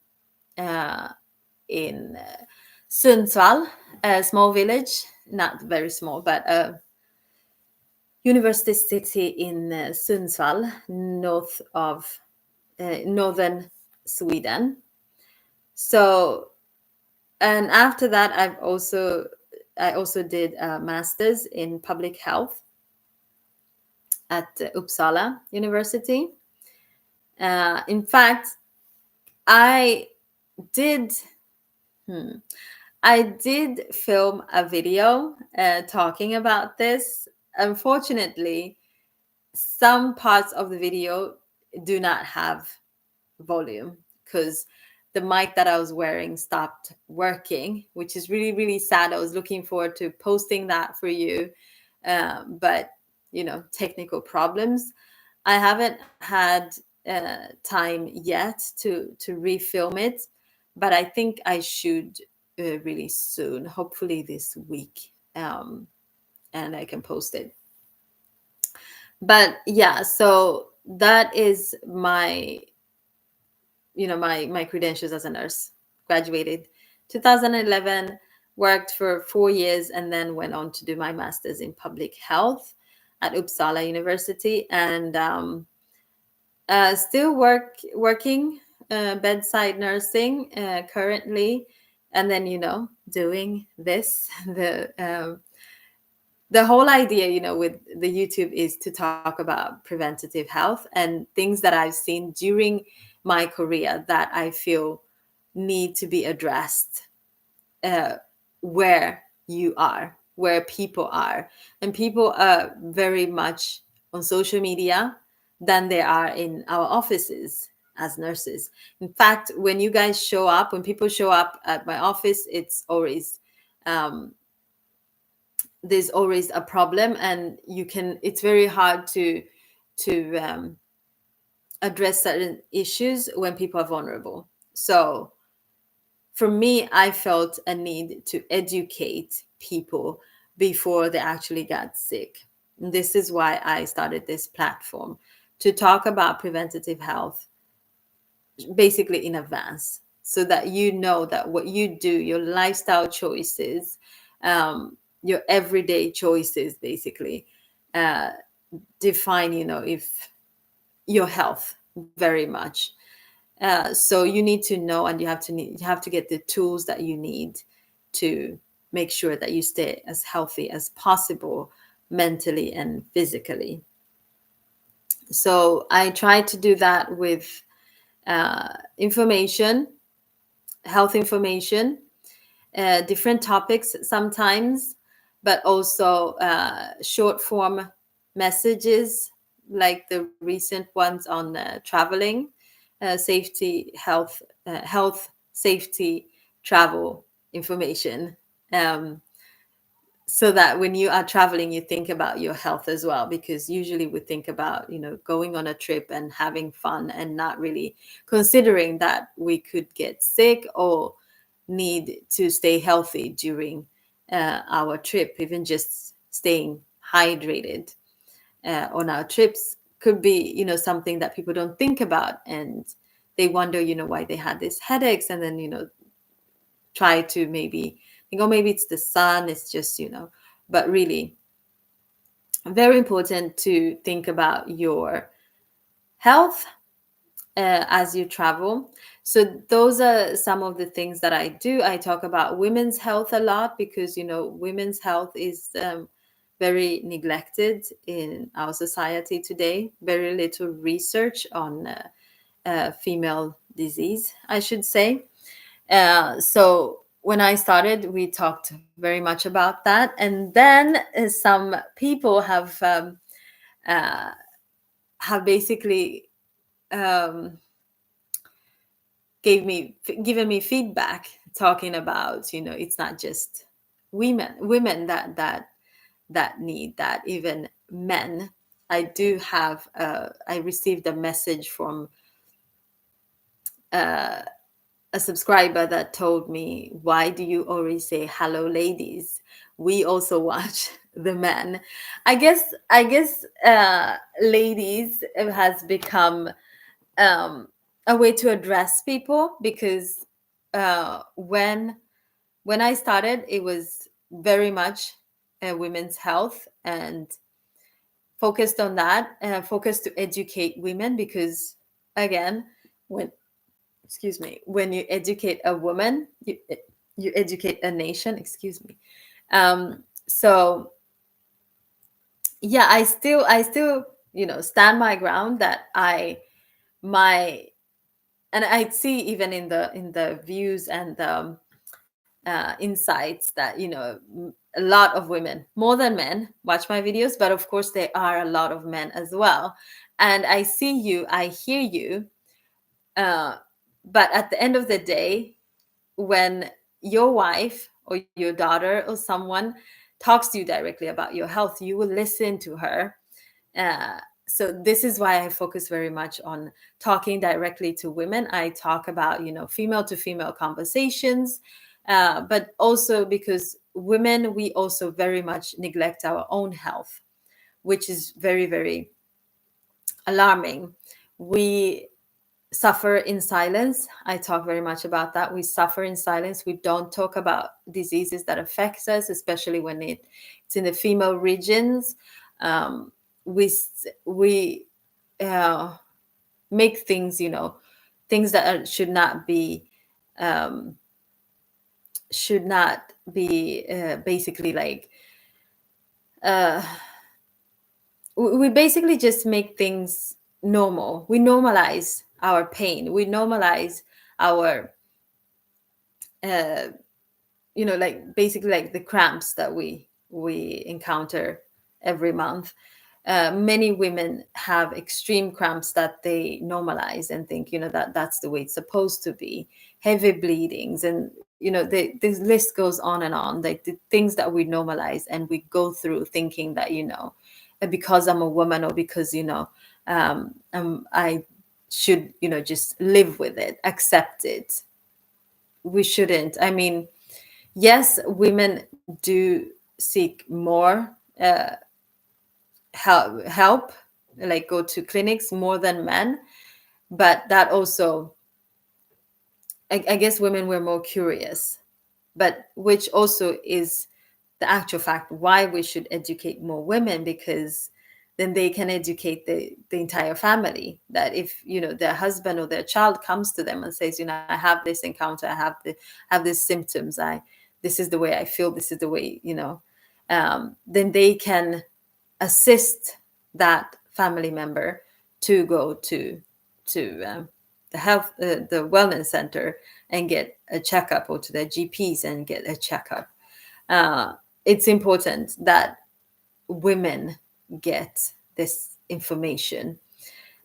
in Sundsvall, a small village, not very small, but a university city in Sundsvall, north of northern Sweden. So, and after that, I also did a master's in public health at Uppsala University. In fact, I did I did film a video talking about this. Unfortunately, some parts of the video do not have volume because the mic that I was wearing stopped working, which is really, really sad. I was looking forward to posting that for you, but technical problems. I haven't had time yet to refilm it, but I think I should really soon, hopefully this week, and I can post it. But yeah, so that is my credentials as a nurse. Graduated 2011, worked for 4 years, and then went on to do my master's in public health at Uppsala University, and still working bedside nursing currently, and then doing this. The whole idea, with the YouTube is to talk about preventative health and things that I've seen during my career that I feel need to be addressed uh, where you are, where people are. And people are very much on social media than they are in our offices as nurses. In fact, when you guys show up, when people show up at my office, it's always um, there's always a problem, and it's very hard to address certain issues when people are vulnerable. So for me, I felt a need to educate people before they actually got sick. And this is why I started this platform, to talk about preventative health basically in advance, so that you know that what you do, your lifestyle choices, your everyday choices, basically uh, define, if your health very much. So you need to know, and you have to get the tools that you need to make sure that you stay as healthy as possible, mentally and physically. So I try to do that with information, health information, different topics sometimes, but also short form messages, like the recent ones on traveling, safety, health, safety, travel information. Um, so that when you are traveling, you think about your health as well, because usually we think about going on a trip and having fun, and not really considering that we could get sick or need to stay healthy during our trip. Even just staying hydrated on our trips could be something that people don't think about, and they wonder why they had these headaches, and then try to maybe think, oh, maybe it's the sun, it's just but really very important to think about your health as you travel. So those are some of the things that I do. I talk about women's health a lot, because women's health is very neglected in our society today. Very little research on female disease, I should say. So when I started, we talked very much about that, and then some people uh, have basically um, given me feedback, talking about it's not just women that need that, even men. I do have I received a message from uh, a subscriber that told me, why do you always say hello ladies? We also watch the men. I guess ladies has become um, a way to address people, because when I started, it was very much women's health, and focused on that, focused to educate women, because again, when excuse me, when you educate a woman, you educate a nation. Excuse me. So yeah, I still stand my ground, that my and I see, even in the views and the insights, that a lot of women, more than men, watch my videos, but of course there are a lot of men as well. And I see you, I hear you, uh, but at the end of the day, when your wife or your daughter or someone talks to you directly about your health, you will listen to her. uh, so this is why I focus very much on talking directly to women. I talk about female to female conversations, but also because women, we also very much neglect our own health, which is very, very alarming. We suffer in silence. I talk very much about that. We suffer in silence. We don't talk about diseases that affects us, especially when it's in the female regions. um, we uh, make things, things that should not be, um, basically like, uh, we basically just make things normal. We normalize our pain. We normalize our, uh, like basically like the cramps that we encounter every month. Many women have extreme cramps that they normalize and think, that that's the way it's supposed to be. Heavy bleedings, and this list goes on and on, like the things that we normalize and we go through thinking that, because I'm a woman, or because, I should, just live with it, accept it. We shouldn't. I mean, yes, women do seek more, help, like go to clinics more than men, but that also, I guess women were more curious, but which also is the actual fact why we should educate more women, because then they can educate the entire family, that if, their husband or their child comes to them and says, I have this encounter, I have these symptoms, this is the way I feel, this is the way, then they can assist that family member to go to the health, the wellness center, and get a checkup, or to their GPs and get a checkup. It's important that women get this information.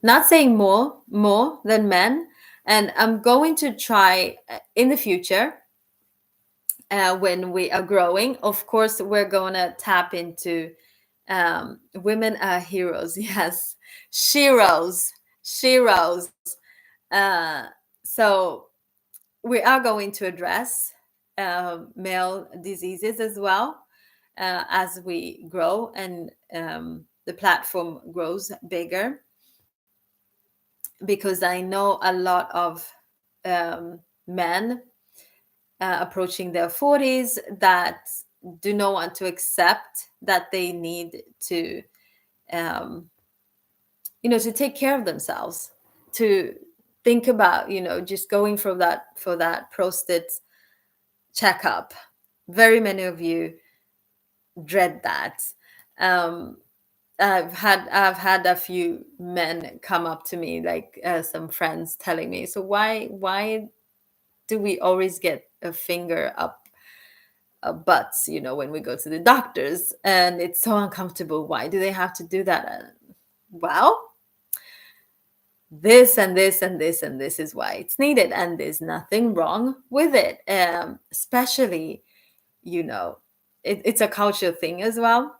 Not saying more than men, and I'm going to try, in the future, when we are growing. Of course, we're going to tap into, women are heroes. Yes, sheroes, sheroes. So we are going to address, male diseases as well, as we grow, and the platform grows bigger, because I know a lot of, men, approaching their 40s, that do not want to accept that they need to, um, to take care of themselves, to think about, just going for that prostate checkup. Very many of you dread that. um, I've had a few men come up to me, like, some friends telling me, so why do we always get a finger up butts, when we go to the doctors, and it's so uncomfortable? Why do they have to do that? Well, this and this and this and this is why it's needed, and there's nothing wrong with it. Especially, it's a cultural thing as well.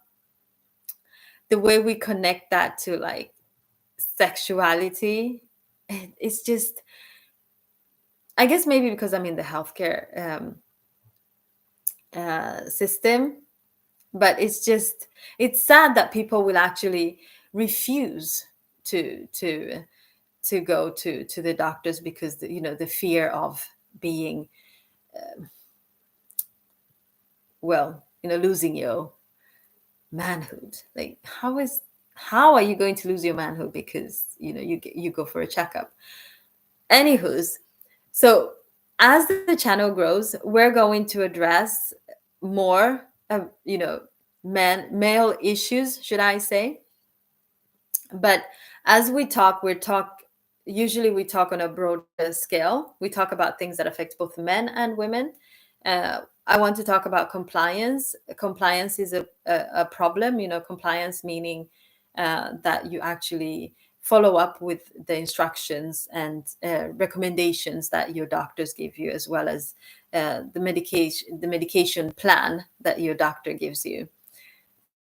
The way we connect that to, like, sexuality, it's just, I guess maybe because I'm in the healthcare, system, but it's sad that people will actually refuse to go to the doctors, because the fear of being, well, losing your manhood. Like, how are you going to lose your manhood because you go for a checkup? Anywho's, so as the channel grows, we're going to address more, male issues, should I say. But as we talk, usually we talk on a broader scale. We talk about things that affect both men and women. I want to talk about compliance. Compliance is a problem. Compliance meaning, that you actually follow up with the instructions and, recommendations that your doctors give you, as well as, the medication plan that your doctor gives you.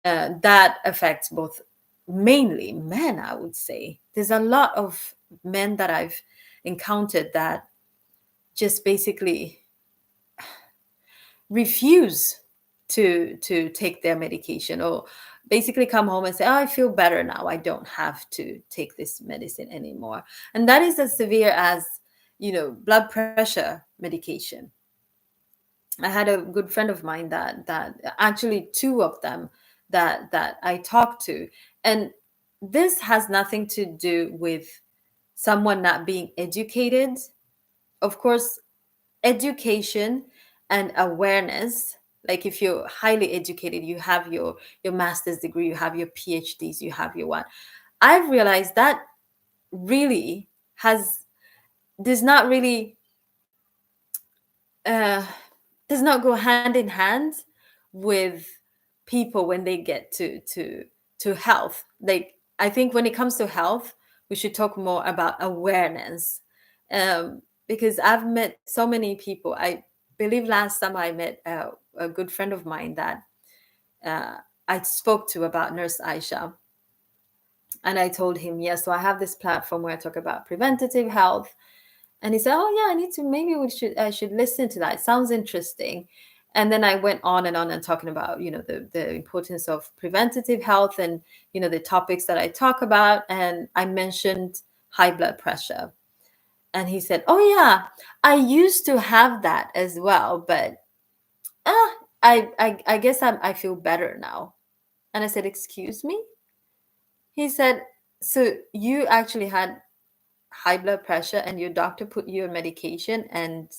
That affects both, mainly men, I would say. There's a lot of men that I've encountered that just basically refuse to take their medication, or basically come home and say, oh, I feel better now, I don't have to take this medicine anymore. And that is as severe as, blood pressure medication. I had a good friend of mine that actually two of them, that I talk to. And this has nothing to do with someone not being educated. Of course, education and awareness, like if you're highly educated, you have your master's degree, you have your PhDs, you have your what. I've realized that really has does not really uh does not go hand in hand with people when they get to health. Like, I think when it comes to health, we should talk more about awareness. Because I've met so many people. I believe last time I met a good friend of mine that uh, I spoke to about Nurse Aisha, and I told him, yes, so I have this platform where I talk about preventative health. And he said, "Oh yeah, I need to. Maybe I should listen to that. It sounds interesting." And then I went on and talking about, the importance of preventative health, and the topics that I talk about. And I mentioned high blood pressure, and he said, "Oh yeah, I used to have that as well, but uh, I guess I feel better now." And I said, "Excuse me?" He said, "So you actually had high blood pressure, and your doctor put you on medication, and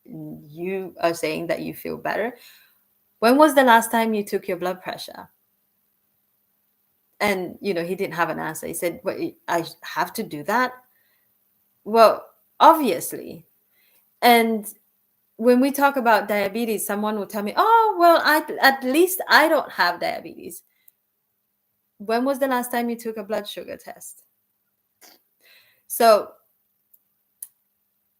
you are saying that you feel better. When was the last time you took your blood pressure?" And he didn't have an answer. He said, "Well, I have to do that?" Well, obviously. And when we talk about diabetes, someone will tell me, "Oh, well, at least I don't have diabetes." When was the last time you took a blood sugar test? So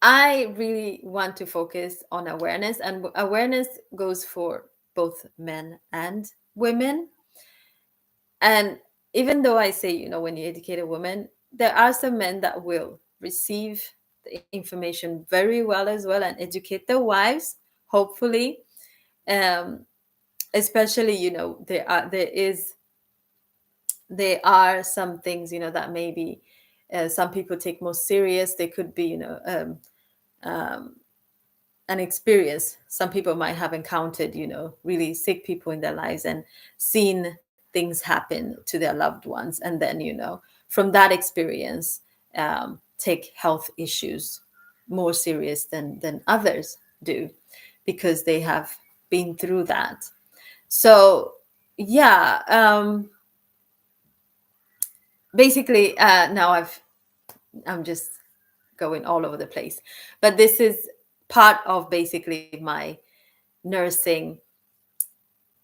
I really want to focus on awareness, and awareness goes for both men and women. And even though I say, when you educate a woman, there are some men that will receive the information very well as well and educate their wives, hopefully. Um, Especially, there are some things, that maybe some people take more serious. They could be, um, an experience. Some people might have encountered, really sick people in their lives and seen things happen to their loved ones. And then, from that experience, take health issues more serious than others do, because they have been through that. So, yeah, basically, now I'm just going all over the place. But this is part of basically my nursing.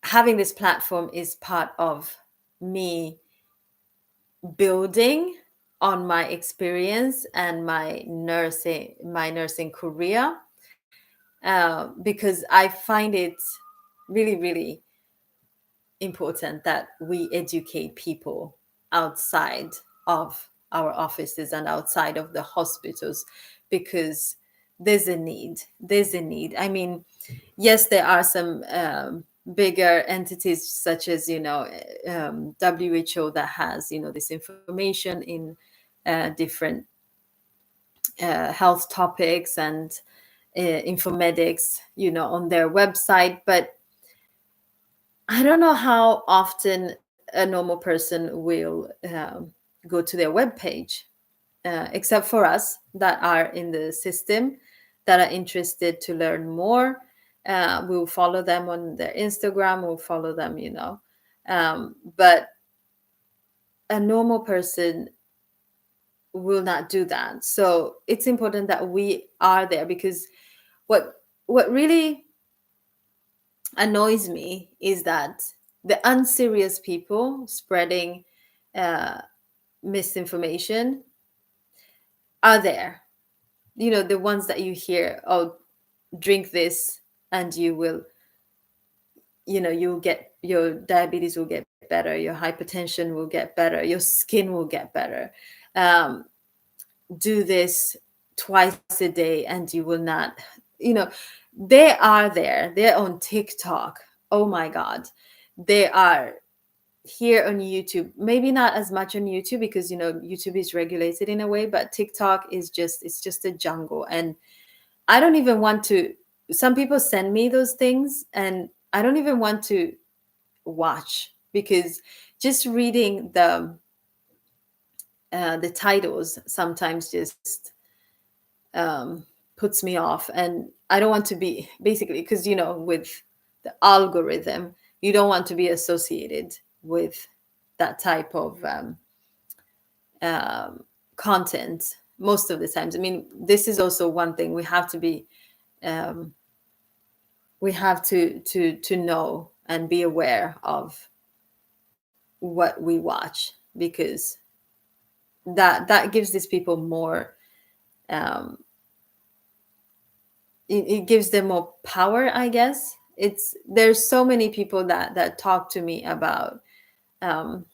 Having this platform is part of me building on my experience and my nursing career, because I find it really, really important that we educate people outside of our offices and outside of the hospitals, because there's a need. I mean, yes, there are some bigger entities such as WHO that has this information in different health topics and informatics on their website. But I don't know how often a normal person will go to their webpage, except for us that are in the system, that are interested to learn more. We'll follow them on their Instagram, we'll follow them, but a normal person will not do that. So it's important that we are there, because what really annoys me is that the unserious people spreading uh, misinformation are there. The ones that you hear, "Oh, drink this and you'll get, your diabetes will get better, your hypertension will get better, your skin will get better. um, do this twice a day and you will not." you know they are there, they're on TikTok. Oh my god, they are here on YouTube. Maybe not as much on YouTube, because YouTube is regulated in a way, but TikTok is just a jungle. And I don't even want to. Some people send me those things, and I don't even want to watch, because just reading the titles sometimes just um, puts me off. And I don't want to be, basically, because with the algorithm, you don't want to be associated with that type of um, content most of the times. I mean, this is also one thing we have to be, um, we have to know and be aware of what we watch, because that gives these people more, um, it gives them more power, I guess. There's so many people that talk to me about, um,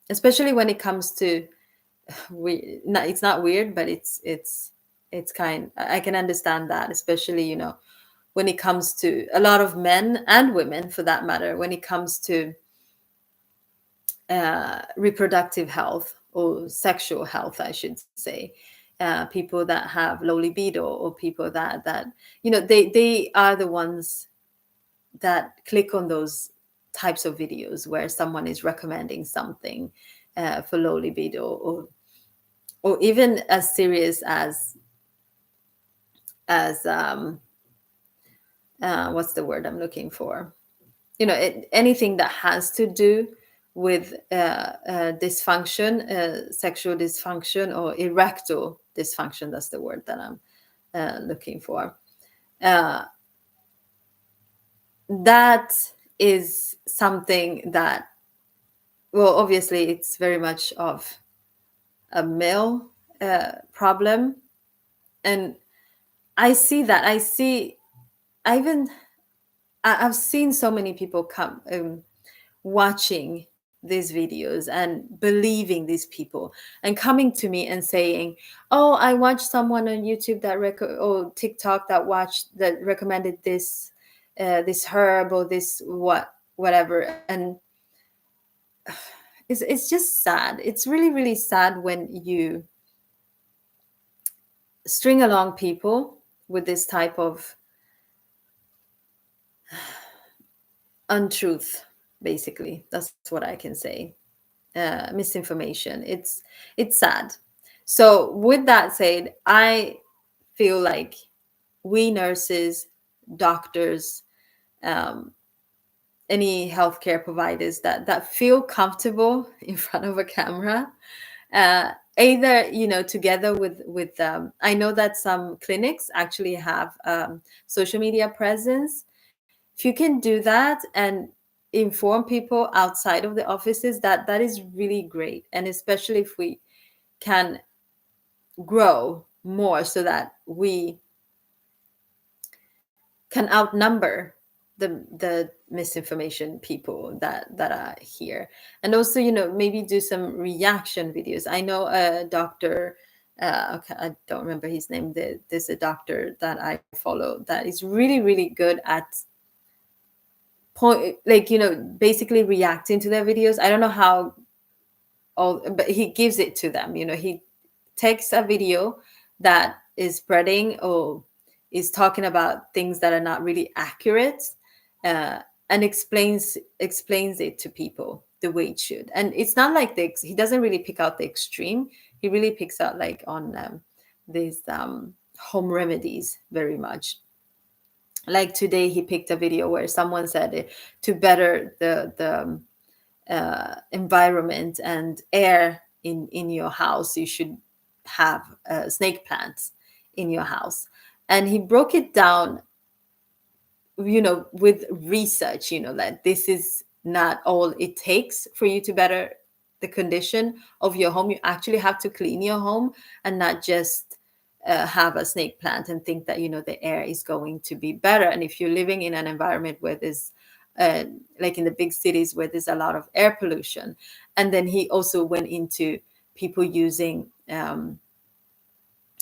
especially when it comes to, it's not weird, but it's kind, I can understand that, especially when it comes to a lot of men and women, for that matter, when it comes to reproductive health, or sexual health, I should say. People that have low libido, or people that they are the ones that click on those types of videos where someone is recommending something for low libido, or even as serious as what's the word I'm looking for? Anything that has to do with dysfunction, sexual dysfunction, or erectile dysfunction. That's the word that I'm looking for. Uh, that is something that, well, obviously, it's very much of a male problem. And I see that. I even, I've seen so many people come, watching these videos and believing these people, and coming to me and saying, "Oh, I watched someone on YouTube or TikTok that recommended this herb, or this whatever." And it's just sad. It's really, really sad when you string along people with this type of untruth. Basically, that's what I can say. Misinformation. It's sad. So with that said, I feel like we nurses, doctors, um, any healthcare providers that feel comfortable in front of a camera, either together with I know that some clinics actually have social media presence. If you can do that and inform people outside of the offices, that is really great. And especially if we can grow more, so that we can outnumber the misinformation people that are here. And also, maybe do some reaction videos. I know a doctor, okay, I don't remember his name. There's a doctor that I follow that is really, really good at point, like, basically reacting to their videos. I don't know how, all, but he gives it to them. He takes a video that is spreading, or is talking about things that are not really accurate, uh, and explains it to people the way it should. And it's not like he doesn't really pick out the extreme. He really picks out, like, on these home remedies very much. Like today, he picked a video where someone said, to better the environment and air in your house, you should have snake plants in your house. And he broke it down, with research, that this is not all it takes for you to better the condition of your home. You actually have to clean your home, and not just have a snake plant and think that the air is going to be better. And if you're living in an environment where there's like in the big cities where there's a lot of air pollution. And then he also went into people using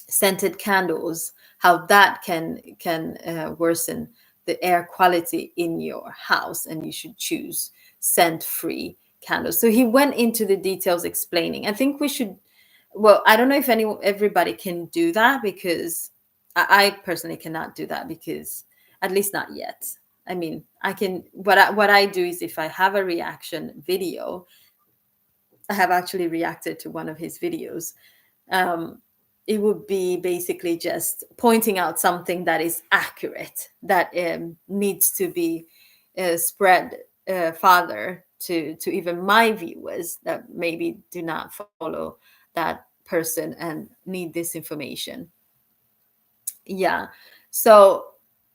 scented candles, how that can worsen the air quality in your house, and you should choose scent-free candles. So he went into the details explaining. I think we should. Well, I don't know if everybody can do that, because I personally cannot do that, because at least not yet. I mean, I can, what I do is, if I have a reaction video, I have actually reacted to one of his videos. Um, it would be basically just pointing out something that is accurate, that needs to be spread farther to even my viewers that maybe do not follow that person and need this information. Yeah. So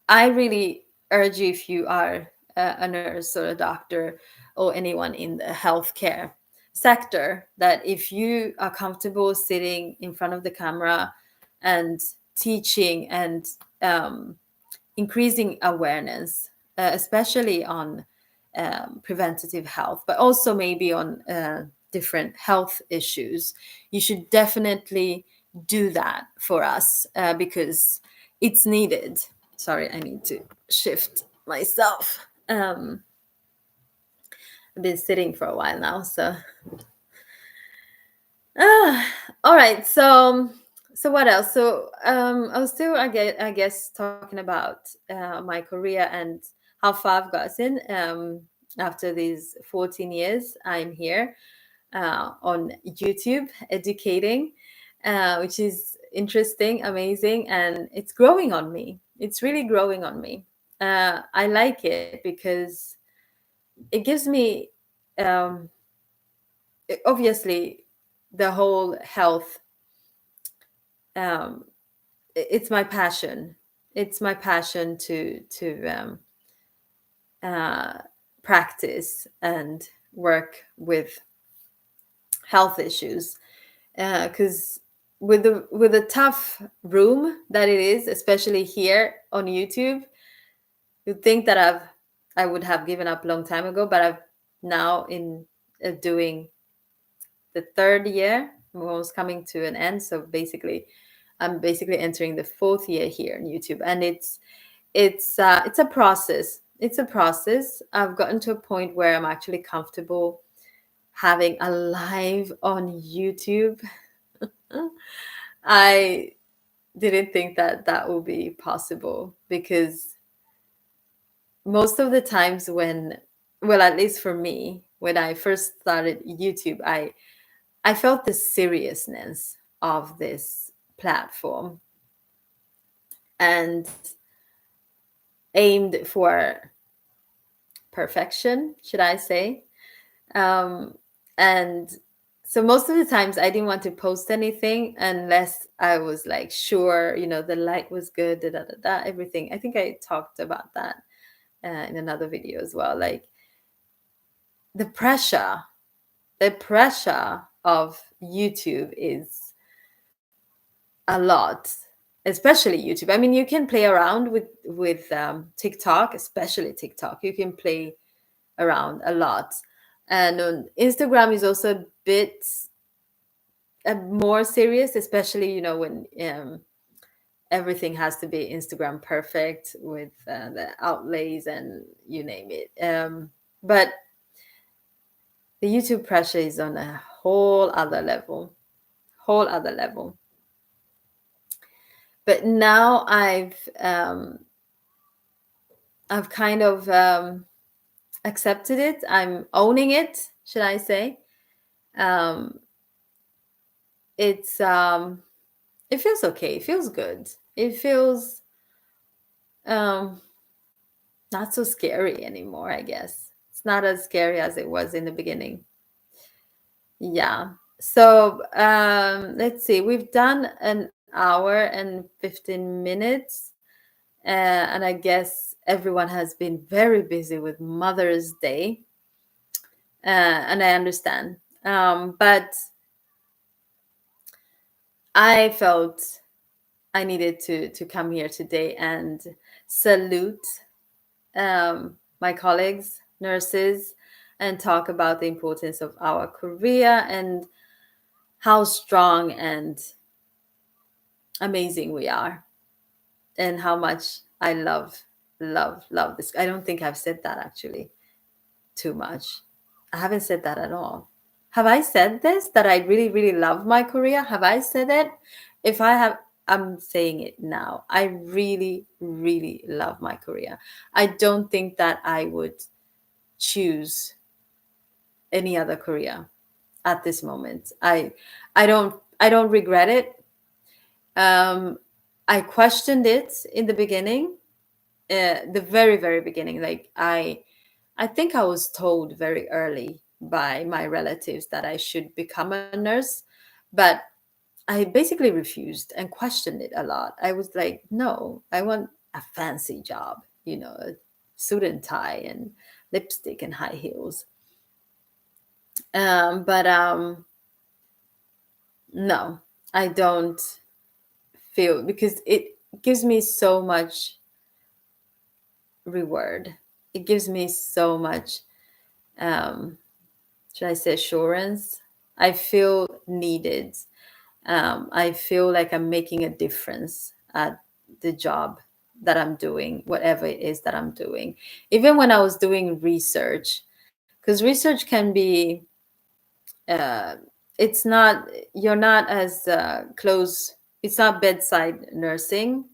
I really urge you, if you are a nurse or a doctor or anyone in the healthcare sector, that if you are comfortable sitting in front of the camera and teaching and increasing awareness, especially on preventative health, but also maybe on different health issues, you should definitely do that for us, because it's needed. Sorry, I need to shift myself. I've been sitting for a while now, so all right. So what else? So I was still, I guess talking about my career and how far I've gotten. After these 14 years, I'm here on YouTube educating, which is interesting, amazing, and it's growing on me. It's really growing on me. I like it because it gives me, um, obviously, the whole health. Um, it's my passion. It's my passion to uh, practice and work with health issues, because with the tough room that it is, especially here on YouTube, you'd think that I would have given up a long time ago, but I've now in doing the third year, I'm almost coming to an end. So basically, I'm basically entering the fourth year here on YouTube, and it's a process. It's a process. I've gotten to a point where I'm actually comfortable having a live on YouTube. I didn't think that that would be possible, because most of the times when, well, at least for me, when I first started YouTube, I felt the seriousness of this platform and aimed for perfection, should I say. Um, and so most of the times I didn't want to post anything unless I was like sure, the light was good, da da da da, everything. I think I talked about that in another video as well. Like the pressure, the pressure of YouTube is a lot, especially YouTube. I mean, you can play around with TikTok, especially TikTok. You can play around a lot, and on Instagram is also a bit more serious, especially when everything has to be Instagram perfect with the outlays and you name it. But the YouTube pressure is on a whole other level. But now I've kind of accepted it. I'm owning it, should I say? Um, it feels okay. It feels good. It feels um, not so scary anymore, I guess. It's not as scary as it was in the beginning. Yeah. So let's see. We've done an hour and 15 minutes. And I guess everyone has been very busy with Mother's Day. And I understand. But I felt I needed to come here today and salute my colleagues, nurses, and talk about the importance of our career and how strong and amazing we are, and how much I love this. I don't think I've said that actually too much. I haven't said that at all. Have I said this, that I really, really love my career? Have I said it? If I have, I'm saying it now. I really, really love my career. I don't think that I would choose any other career at this moment. I don't regret it. Um, I questioned it in the beginning, the very, very beginning. Like I think I was told very early by my relatives that I should become a nurse, but I basically refused and questioned it a lot. I was like, no, I want a fancy job, a suit and tie and lipstick and high heels. But no, I don't feel, because it gives me so much reward. It gives me so much, um, should I say, assurance. I feel needed. I feel like I'm making a difference at the job that I'm doing, whatever it is that I'm doing. Even when I was doing research, because research can be, uh, it's not, you're not as close, it's not bedside nursing.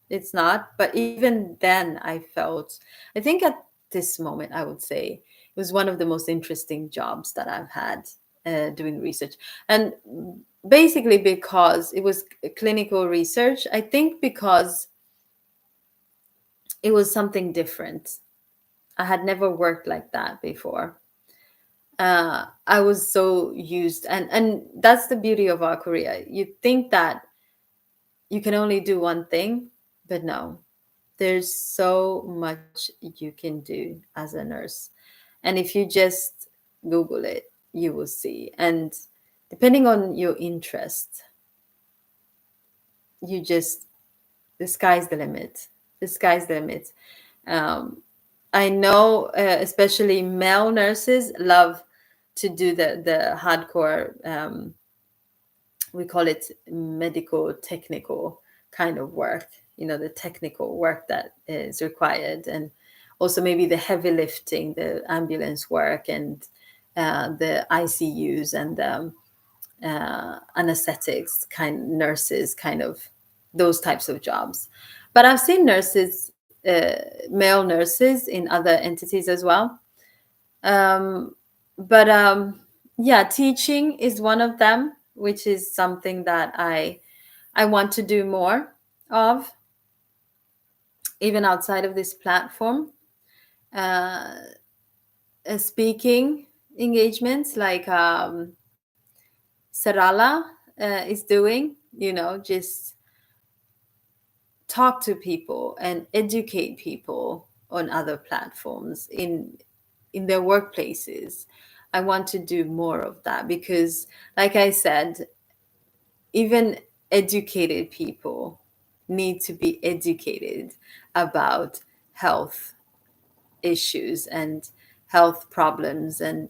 It's not, but even then, I felt, I think at this moment, I would say it was one of the most interesting jobs that I've had, doing research. And basically, because it was clinical research, I think because it was something different. I had never worked like that before. I was so used, and that's the beauty of our career. You think that you can only do one thing, but no, there's so much you can do as a nurse. And if you just Google it, you will see. And depending on your interest, you just, the sky's the limit. The sky's the limit. Um, I know, especially male nurses love to do the hardcore, we call it medical technical kind of work, the technical work that is required, and also maybe the heavy lifting, the ambulance work, and the ICUs, and anesthetics kind nurses, kind of those types of jobs. But I've seen nurses, male nurses in other entities as well. Um, but yeah, teaching is one of them, which is something that I want to do more of, even outside of this platform. Uh, Speaking engagements, like Sarala is doing, just talk to people and educate people on other platforms, in their workplaces. I want to do more of that because, like I said, even educated people need to be educated about health issues and health problems. And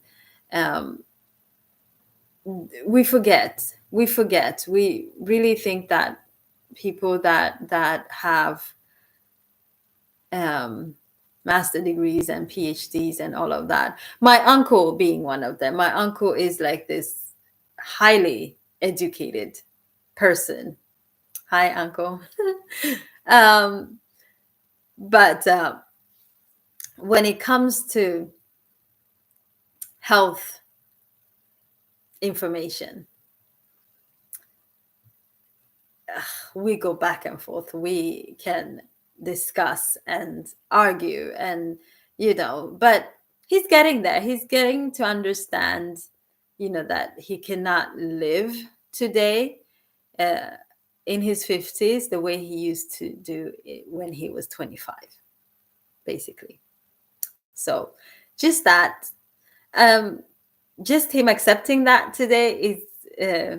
um, we really think that people that have um, master degrees and PhDs and all of that. My uncle being one of them. My uncle is like this highly educated person. Hi, uncle. um, but when it comes to health information, we go back and forth. We can discuss and argue, and but he's getting there. He's getting to understand, that he cannot live today, uh, in his 50s, the way he used to do it when he was 25, basically. So just that, um just him accepting that today is, uh,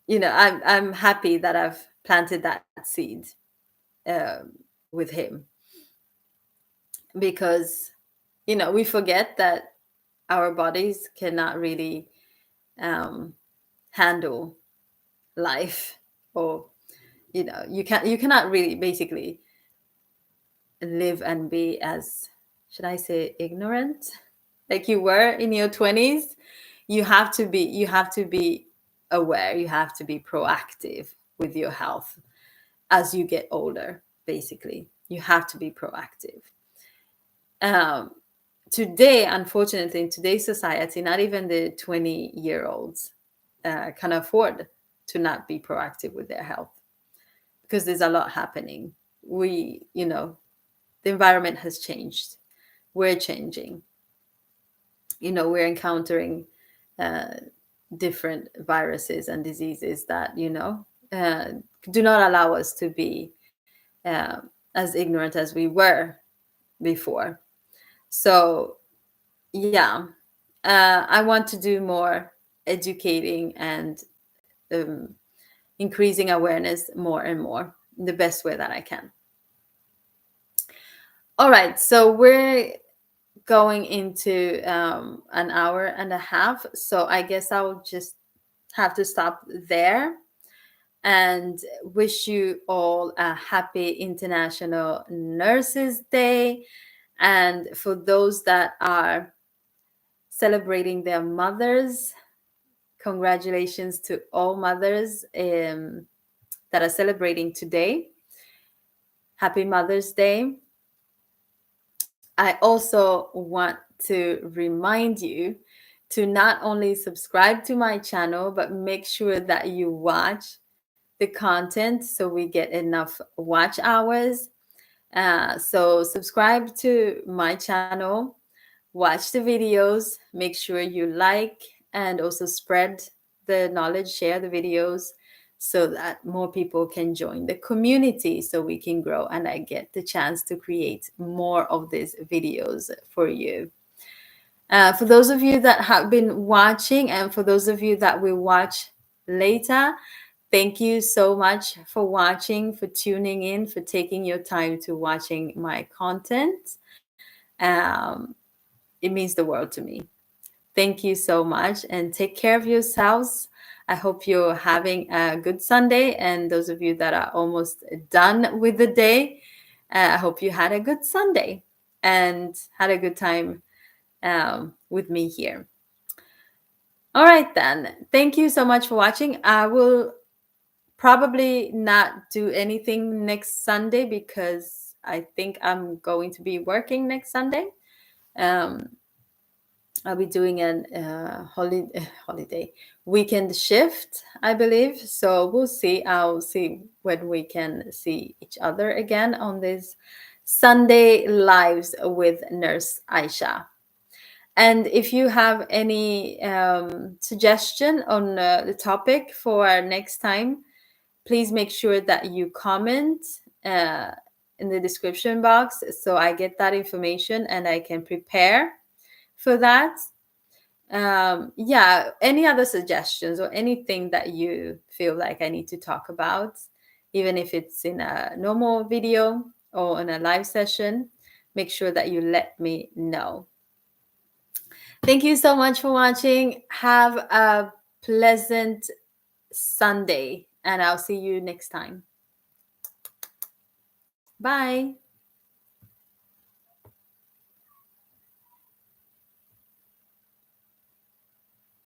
I'm happy that I've planted that seed, um, with him, because we forget that our bodies cannot really, um, handle life, or you cannot really basically live and be as, should I say, ignorant, like you were in your 20s. You have to be aware. You have to be proactive with your health as you get older. Basically, you have to be proactive. um, Today, unfortunately, in today's society, not even the 20-year-olds can afford to not be proactive with their health, because there's a lot happening. The environment has changed. We're changing. We're encountering uh, different viruses and diseases that uh, do not allow us to be as ignorant as we were before. So yeah, I want to do more educating and um, increasing awareness more and more in the best way that I can. All right, so we're going into an hour and a half, so I guess I'll just have to stop there and wish you all a happy International Nurses Day. And for those that are celebrating their mothers, congratulations to all mothers that are celebrating today. Happy Mother's Day. I also want to remind you to not only subscribe to my channel, but make sure that you watch the content so we get enough watch hours. So subscribe to my channel, watch the videos, make sure you like, and also spread the knowledge, share the videos so that more people can join the community, so we can grow and I get the chance to create more of these videos for you. For those of you that have been watching, and for those of you that will watch later, thank you so much for watching, for tuning in, for taking your time to watching my content. Um, it means the world to me. Thank you so much, and take care of yourselves. I hope you're having a good Sunday. And those of you that are almost done with the day, I hope you had a good Sunday and had a good time with me here. All right, then. Thank you so much for watching. I will probably not do anything next Sunday because I think I'm going to be working next Sunday. Um, I'll be doing an holiday weekend shift, I believe. So we'll see. I'll see when we can see each other again on this Sunday Lives with Nurse Aisha. And if you have any suggestion on the topic for our next time, please make sure that you comment uh, in the description box so I get that information and I can prepare for that. Yeah, any other suggestions or anything that you feel like I need to talk about, even if it's in a normal video or in a live session, make sure that you let me know. Thank you so much for watching. Have a pleasant Sunday, and I'll see you next time. Bye.